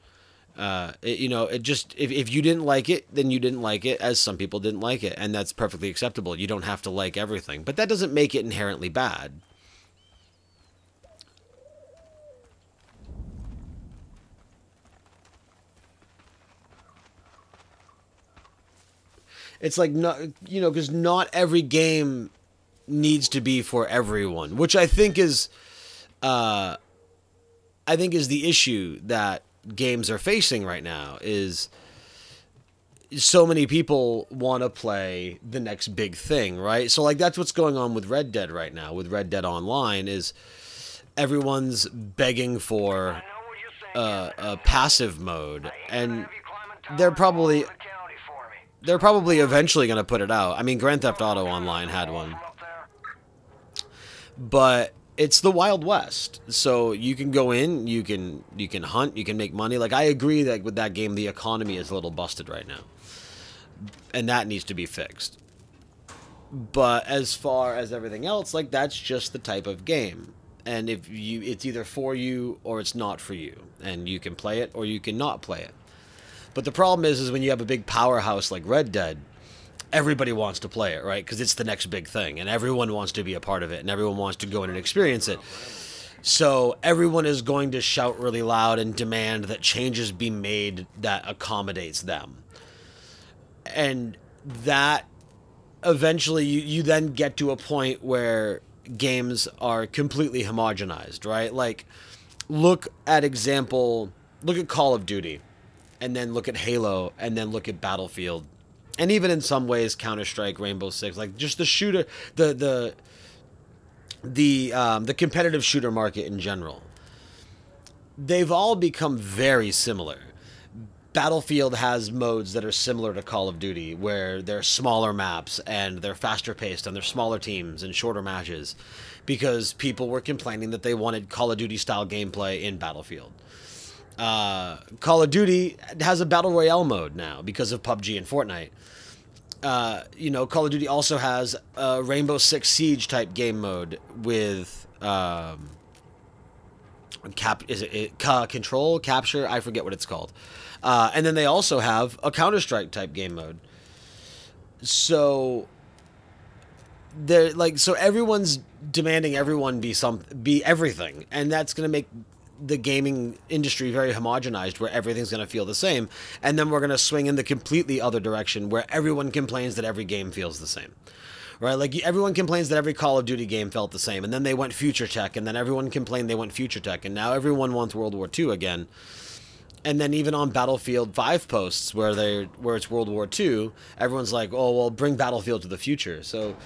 It just, if you didn't like it, then you didn't like it, as some people didn't like it, and that's perfectly acceptable. You don't have to like everything, but that doesn't make it inherently bad. It's like, not, because not every game needs to be for everyone, which I think is the issue that games are facing right now. Is so many people want to play the next big thing, right? So like that's what's going on with Red Dead right now, with Red Dead Online, is everyone's begging for a passive mode, and they're probably eventually going to put it out. I mean, Grand Theft Auto Online had one. But it's the Wild West. So you can go in, you can hunt, you can make money. Like, I agree that with that game, the economy is a little busted right now. And that needs to be fixed. But as far as everything else, like, that's just the type of game. And it's either for you or it's not for you. And you can play it or you can not play it. But the problem is when you have a big powerhouse like Red Dead, everybody wants to play it, right? Because it's the next big thing, and everyone wants to be a part of it, and everyone wants to go in and experience it. So everyone is going to shout really loud and demand that changes be made that accommodates them. And that eventually you then get to a point where games are completely homogenized, right? Like, look at Call of Duty. And then look at Halo, and then look at Battlefield, and even in some ways Counter-Strike, Rainbow Six, like just the shooter, the competitive shooter market in general. They've all become very similar. Battlefield has modes that are similar to Call of Duty, where they're smaller maps and they're faster paced and they're smaller teams and shorter matches, because people were complaining that they wanted Call of Duty style gameplay in Battlefield. Call of Duty has a Battle Royale mode now because of PUBG and Fortnite. Call of Duty also has a Rainbow Six Siege type game mode with control, capture, I forget what it's called. And then they also have a Counter-Strike type game mode. So everyone's demanding everyone be everything, and that's going to make the gaming industry very homogenized, where everything's going to feel the same. And then we're going to swing in the completely other direction, where everyone complains that every game feels the same, right? Like, everyone complains that every Call of Duty game felt the same, and then they went future tech, and then everyone complained they went future tech, and now everyone wants World War II again. And then even on Battlefield 5 posts where it's World War II, everyone's like, oh, well, bring Battlefield to the future. So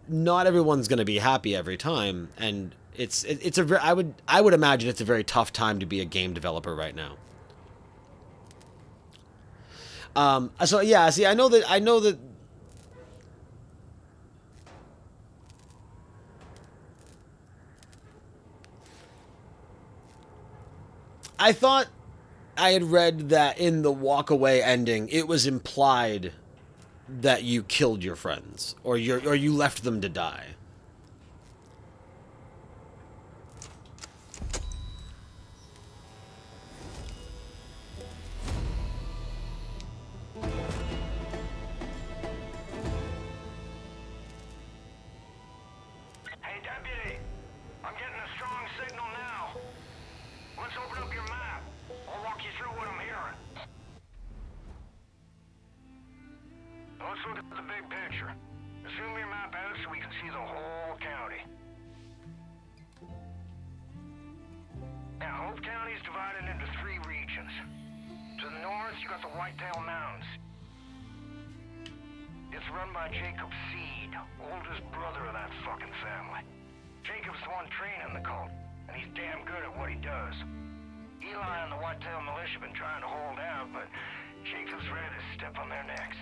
not everyone's going to be happy every time, and I would imagine it's a very tough time to be a game developer right now. So yeah, see, I know that I thought I had read that in the walkaway ending, it was implied that you killed your friends, or you left them to die. Hey, Deputy. I'm getting a strong signal now. Let's open up your map. I'll walk you through what I'm hearing. Let's look at the big picture. Zoom your map out so we can see the whole county. Now, Hope County is divided into 3 regions. To the north, you got the Whitetail Mountains. It's run by Jacob Seed, oldest brother of that fucking family. Jacob's the one training the cult. and he's damn good at what he does. Eli and the Whitetail Militia have been trying to hold out, but Jacob's ready to step on their necks.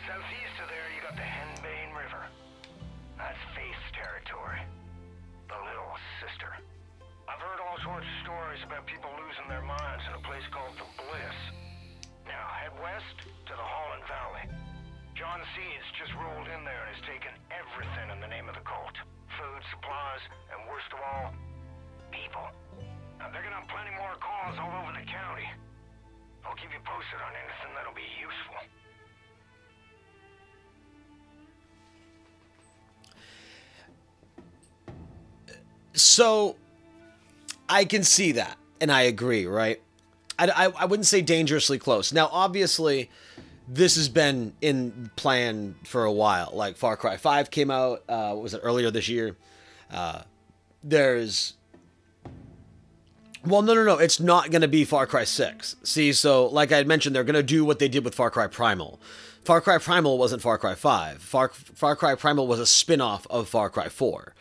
Southeast of there, you got the Henbane River. That's Faith's territory. The Little Sister. I've heard all sorts of stories about people losing their minds in a place called the Bliss. Now, head west to the Holland Valley. John Seeds just rolled in there and has taken everything in the name of the cult. Food, supplies, and worst of all, people. Now, they're gonna have plenty more calls all over the county. I'll keep you posted on anything that'll be useful. So, I can see that, and I agree, right? I wouldn't say dangerously close. Now, obviously, this has been in plan for a while. Like, Far Cry 5 came out, what was it, earlier this year? There's... Well, no, it's not going to be Far Cry 6. See, so, like I had mentioned, they're going to do what they did with Far Cry Primal. Far Cry Primal wasn't Far Cry 5. Far Cry Primal was a spin-off of Far Cry 4.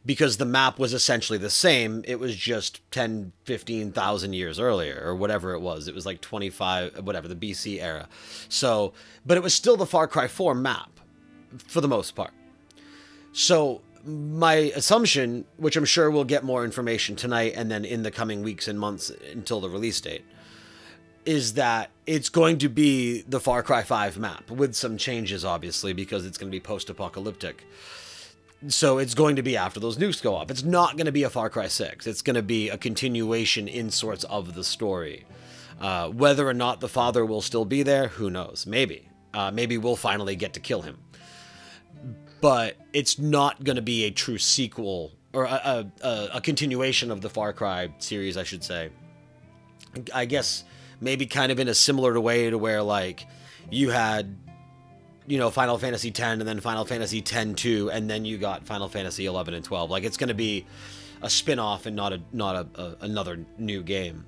Because the map was essentially the same, it was just 10, 15,000 years earlier, or whatever it was. It was like 25, whatever, the BC era. So, but it was still the Far Cry 4 map, for the most part. So, my assumption, which I'm sure we'll get more information tonight and then in the coming weeks and months until the release date, is that it's going to be the Far Cry 5 map, with some changes, obviously, because it's going to be post-apocalyptic. So it's going to be after those nukes go off. It's not going to be a Far Cry 6. It's going to be a continuation in sorts of the story. Whether or not the father will still be there, who knows? Maybe. Maybe we'll finally get to kill him. But it's not going to be a true sequel, or a continuation of the Far Cry series, I should say. I guess maybe kind of in a similar way to where, like, you had... you know, Final Fantasy X, and then Final Fantasy X-2, and then you got Final Fantasy 11 and 12. Like, it's going to be a spin-off and not another new game.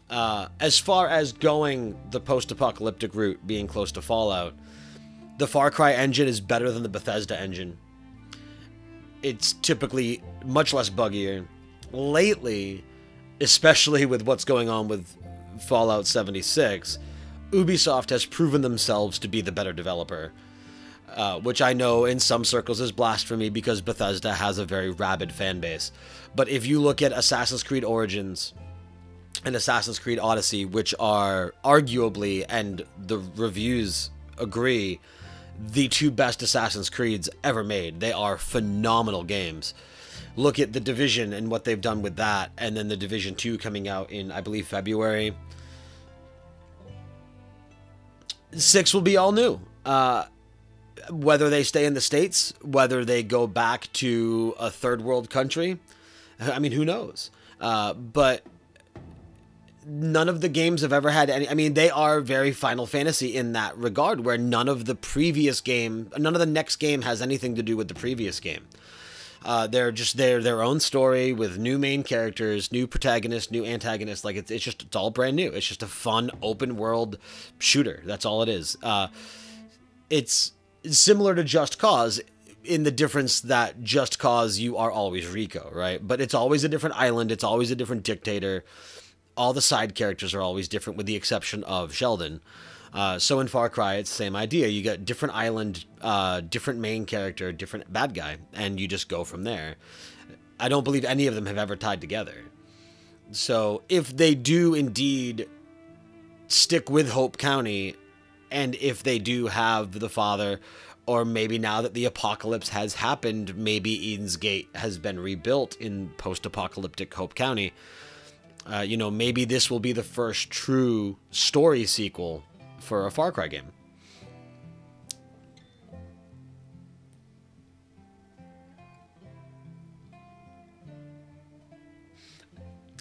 As far as going the post-apocalyptic route, being close to Fallout, the Far Cry engine is better than the Bethesda engine. It's typically much less buggier. Lately, especially with what's going on with Fallout 76... Ubisoft has proven themselves to be the better developer, which I know in some circles is blasphemy because Bethesda has a very rabid fan base. But if you look at Assassin's Creed Origins and Assassin's Creed Odyssey, which are arguably, and the reviews agree, the two best Assassin's Creeds ever made. They are phenomenal games. Look at The Division and what they've done with that, and then The Division 2 coming out in, I believe, February. 6 will be all new. Whether they stay in the States, whether they go back to a third world country, I mean, who knows? But none of the games have ever had any... I mean, they are very Final Fantasy in that regard, where none of the next game has anything to do with the previous game. They're just their own story with new main characters, new protagonists, new antagonists. Like it's all brand new. It's just a fun open world shooter. That's all it is. It's similar to Just Cause in the difference that Just Cause you are always Rico, right? But it's always a different island. It's always a different dictator. All the side characters are always different, with the exception of Sheldon. So in Far Cry, it's the same idea. You got different island, different main character, different bad guy, and you just go from there. I don't believe any of them have ever tied together. So if they do indeed stick with Hope County, and if they do have the father, or maybe now that the apocalypse has happened, maybe Eden's Gate has been rebuilt in post-apocalyptic Hope County, you know, maybe this will be the first true story sequel for a Far Cry game.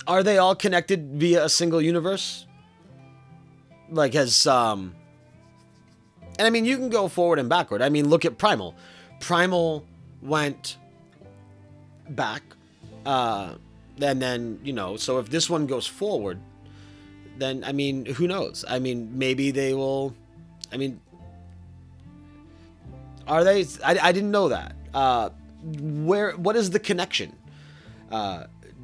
Are they all connected via a single universe? Like, and I mean, you can go forward and backward. I mean, look at Primal. Primal went back, and then, you know, so if this one goes forward, then, I mean, who knows? I mean, maybe they will... I mean... Are they... I didn't know that. What is the connection?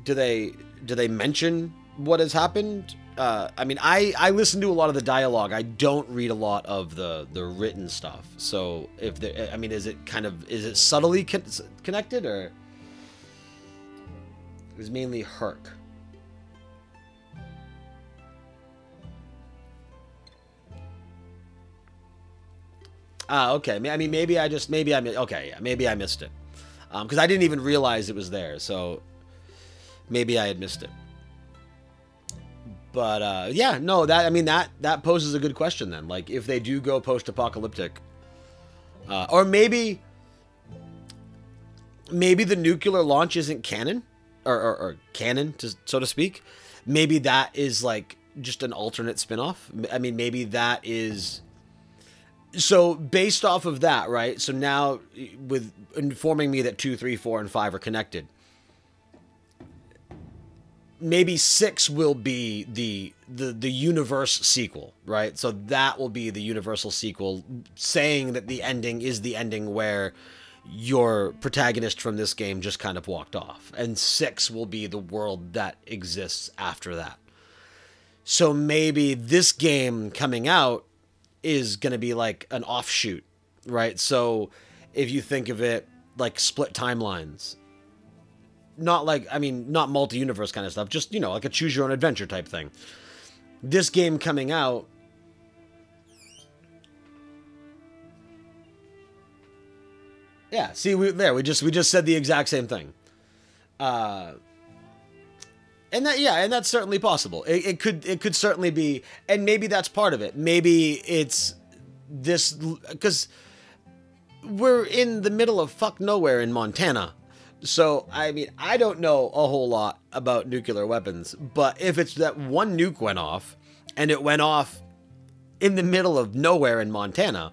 do they mention what has happened? I mean, I listen to a lot of the dialogue. I don't read a lot of the written stuff. So if there, I mean, is it subtly connected, or it was mainly Herc? Okay. I mean, maybe I missed it, because I didn't even realize it was there. So maybe I had missed it. But yeah, no, that poses a good question then. Like, if they do go post-apocalyptic, or maybe the nuclear launch isn't canon, or canon, so to speak. Maybe that is like just an alternate spin-off. I mean, maybe that is. So based off of that, right? So now, with informing me that 2, 3, 4, and 5 are connected, maybe 6 will be the universe sequel, right? So that will be the universal sequel, saying that the ending is the ending where your protagonist from this game just kind of walked off, and 6 will be the world that exists after that. So maybe this game coming out is going to be like an offshoot, right? So if you think of it like split timelines, not multi-universe kind of stuff, just, like a choose your own adventure type thing. This game coming out, yeah, see, we just said the exact same thing. And that's certainly possible. It could certainly be, and maybe that's part of it. Maybe it's this, because we're in the middle of fuck nowhere in Montana. So, I mean, I don't know a whole lot about nuclear weapons, but if it's that one nuke went off, and it went off in the middle of nowhere in Montana,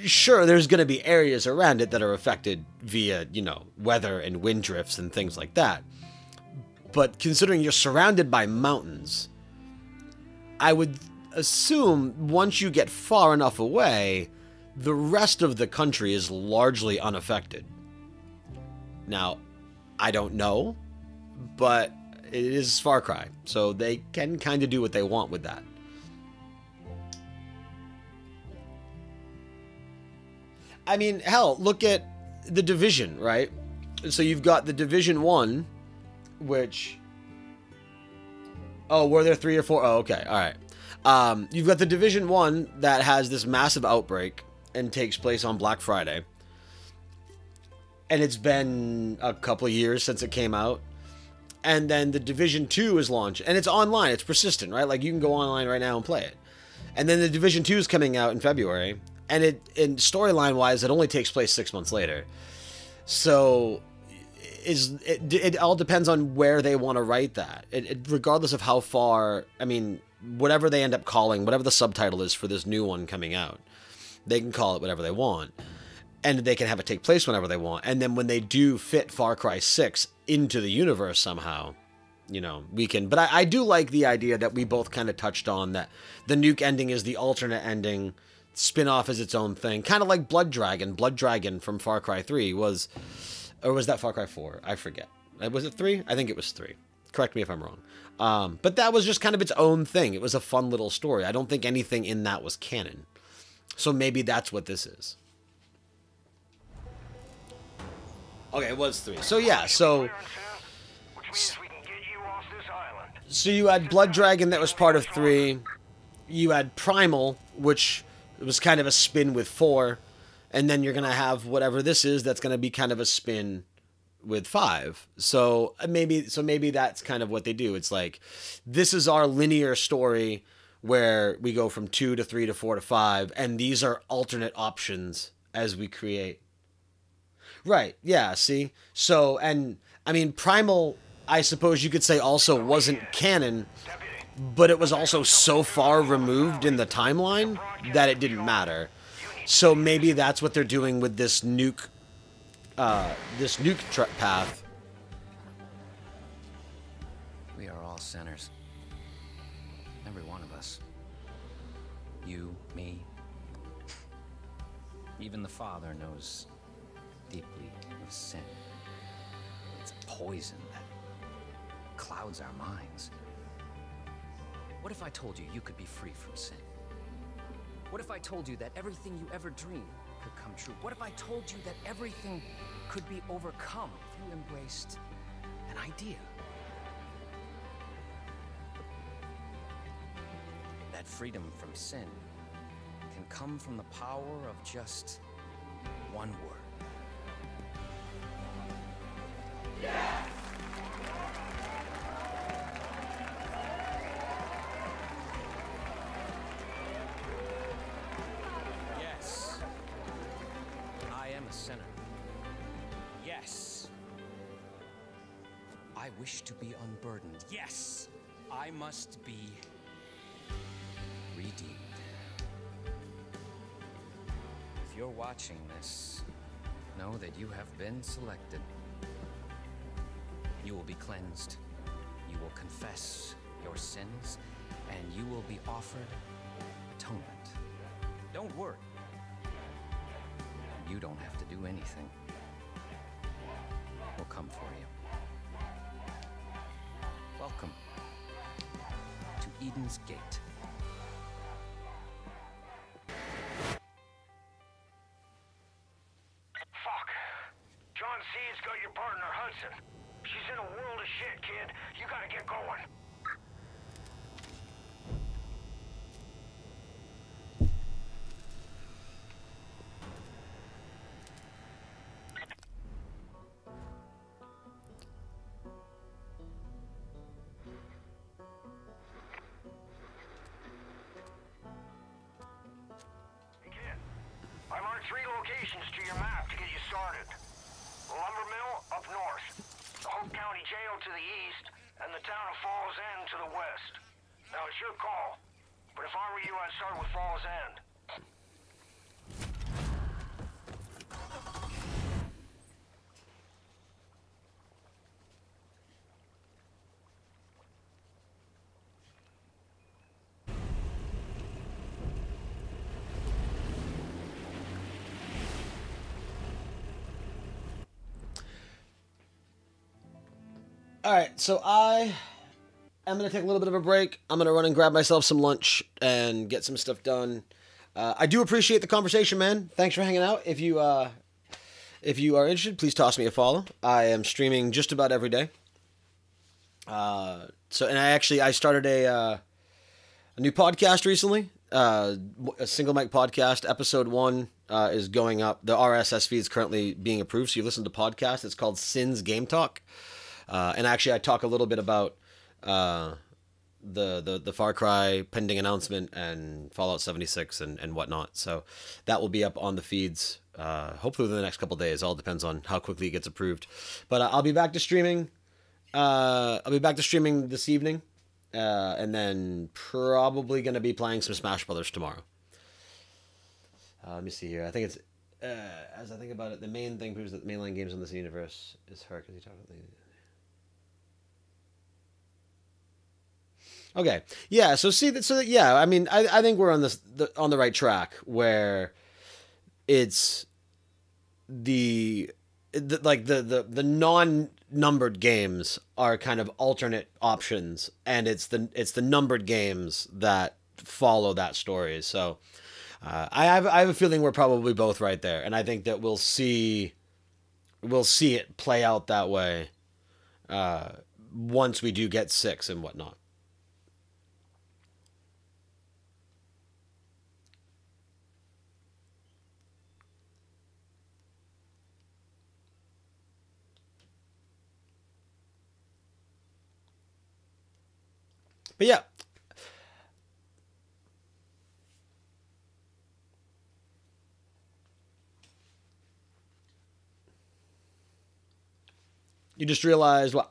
sure, there's going to be areas around it that are affected via, weather and wind drifts and things like that. But considering you're surrounded by mountains, I would assume once you get far enough away, the rest of the country is largely unaffected. Now, I don't know, but it is Far Cry, so they can kind of do what they want with that. I mean, hell, look at The Division, right? So you've got The Division 1, which... Oh, were there 3 or 4? Oh, okay, alright. You've got The Division 1 that has this massive outbreak and takes place on Black Friday. And it's been a couple of years since it came out. And then The Division 2 is launched. And it's online, it's persistent, right? Like, you can go online right now and play it. And then The Division 2 is coming out in February. And storyline-wise, it only takes place 6 months later. So... It all depends on where they want to write that. Regardless of how far, I mean, whatever they end up calling, whatever the subtitle is for this new one coming out, they can call it whatever they want. And they can have it take place whenever they want. And then when they do fit Far Cry 6 into the universe somehow, we can... But I do like the idea that we both kind of touched on, that the nuke ending is the alternate ending, spin-off is its own thing. Kind of like Blood Dragon. Blood Dragon from Far Cry 3 was... Or was that Far Cry 4? I forget. Was it 3? I think it was 3. Correct me if I'm wrong. But that was just kind of its own thing. It was a fun little story. I don't think anything in that was canon. So maybe that's what this is. Okay, it was 3. So yeah, so you had Blood Dragon that was part of 3. You had Primal, which was kind of a spin with 4. And then you're going to have whatever this is that's going to be kind of a spin with 5. So maybe that's kind of what they do. It's like, this is our linear story where we go from 2 to 3 to 4 to 5, and these are alternate options as we create. Right, yeah, see? So, and, I mean, Primal, I suppose you could say also wasn't canon, but it was also so far removed in the timeline that it didn't matter. So maybe that's what they're doing with this nuke path. We are all sinners. Every one of us. You, me. Even the Father knows deeply of sin. It's a poison that clouds our minds. What if I told you you could be free from sin? What if I told you that everything you ever dreamed could come true? What if I told you that everything could be overcome if you embraced an idea? That freedom from sin can come from the power of just one word. Yes! Yes. I am a sinner. Yes. I wish to be unburdened. Yes. I must be redeemed. If you're watching this, know that you have been selected. You will be cleansed. You will confess your sins, and you will be offered atonement. Don't worry. You don't have to do anything. We'll come for you. Welcome to Eden's Gate. Fuck. John C's got your partner, Hudson. She's in a world of shit, kid. You gotta get going. I marked 3 locations to your map to get you started. The lumber mill up north, the Hope County Jail to the east, and the town of Falls End to the west. Now it's your call, but if I were you, I'd start with Falls End. All right, so I am going to take a little bit of a break. I'm going to run and grab myself some lunch and get some stuff done. I do appreciate the conversation, man. Thanks for hanging out. If you are interested, please toss me a follow. I am streaming just about every day. And I started a new podcast recently. A single mic podcast. Episode 1 is going up. The RSS feed is currently being approved, so you listen to podcast. It's called Sins Game Talk. And actually, I talk a little bit about the Far Cry pending announcement and Fallout 76 and whatnot. So that will be up on the feeds, hopefully within the next couple of days. All depends on how quickly it gets approved. But I'll be back to streaming. I'll be back to streaming this evening, and then probably going to be playing some Smash Brothers tomorrow. Let me see here. I think it's as I think about it, the main thing proves that mainline games in this universe is her because he talked about the. Okay, yeah. So yeah. I mean, I think we're on the right track where it's the non-numbered games are kind of alternate options, and it's the numbered games that follow that story. So I have a feeling we're probably both right there, and I think that we'll see it play out that way once we do get 6 and whatnot. But yeah. You just realized what?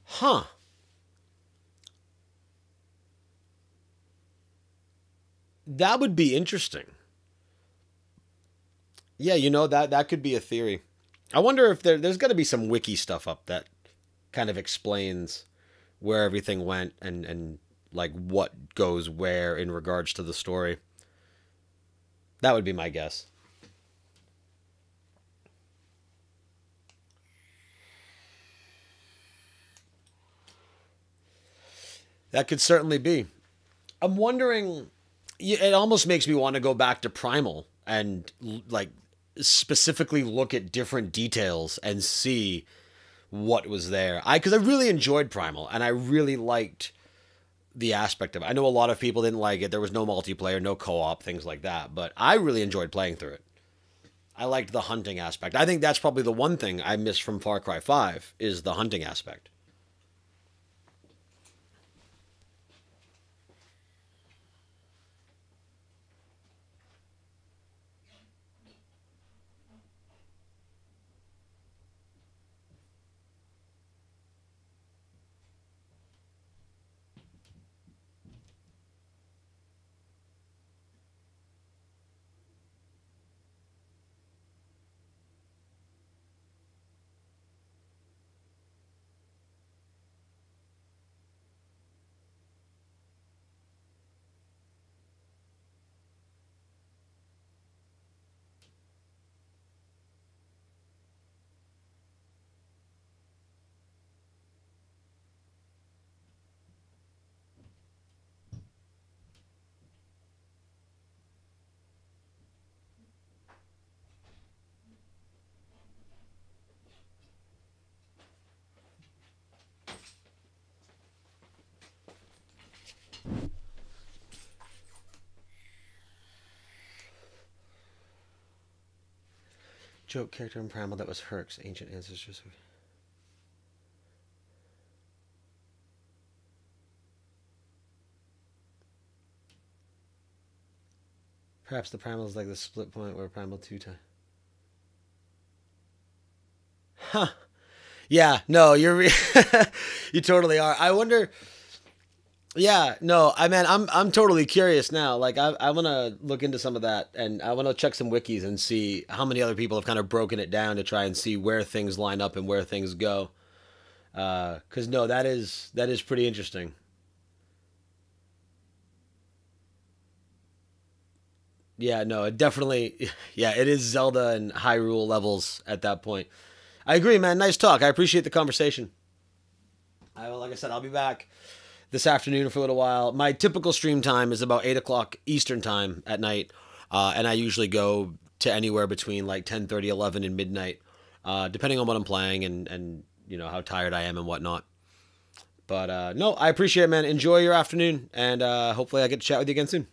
Huh. That would be interesting. Yeah, that could be a theory. I wonder if there's got to be some wiki stuff up that kind of explains where everything went and like what goes where in regards to the story. That would be my guess. That could certainly be. I'm wondering, it almost makes me want to go back to Primal and like specifically look at different details and see what was there. Because I really enjoyed Primal and I really liked the aspect of it. I know a lot of people didn't like it. There was no multiplayer, no co-op, things like that. But I really enjoyed playing through it. I liked the hunting aspect. I think that's probably the one thing I miss from Far Cry 5 is the hunting aspect. Joke character in Primal that was Herc's ancient ancestors. Perhaps the Primal is like the split point where Primal 2 time. Huh. Yeah, no, you're you totally are. I wonder. Yeah, no, I'm totally curious now. Like, I want to look into some of that, and I want to check some wikis and see how many other people have kind of broken it down to try and see where things line up and where things go. Because no, that is pretty interesting. Yeah, no, it definitely, yeah, it is Zelda and Hyrule levels at that point. I agree, man. Nice talk. I appreciate the conversation. Like I said, I'll be back this afternoon for a little while. My typical stream time is about 8 o'clock Eastern time at night, and I usually go to anywhere between like 10:30, 11, and midnight, depending on what I'm playing and you know how tired I am and whatnot. But no, I appreciate it, man. Enjoy your afternoon, and hopefully I get to chat with you again soon.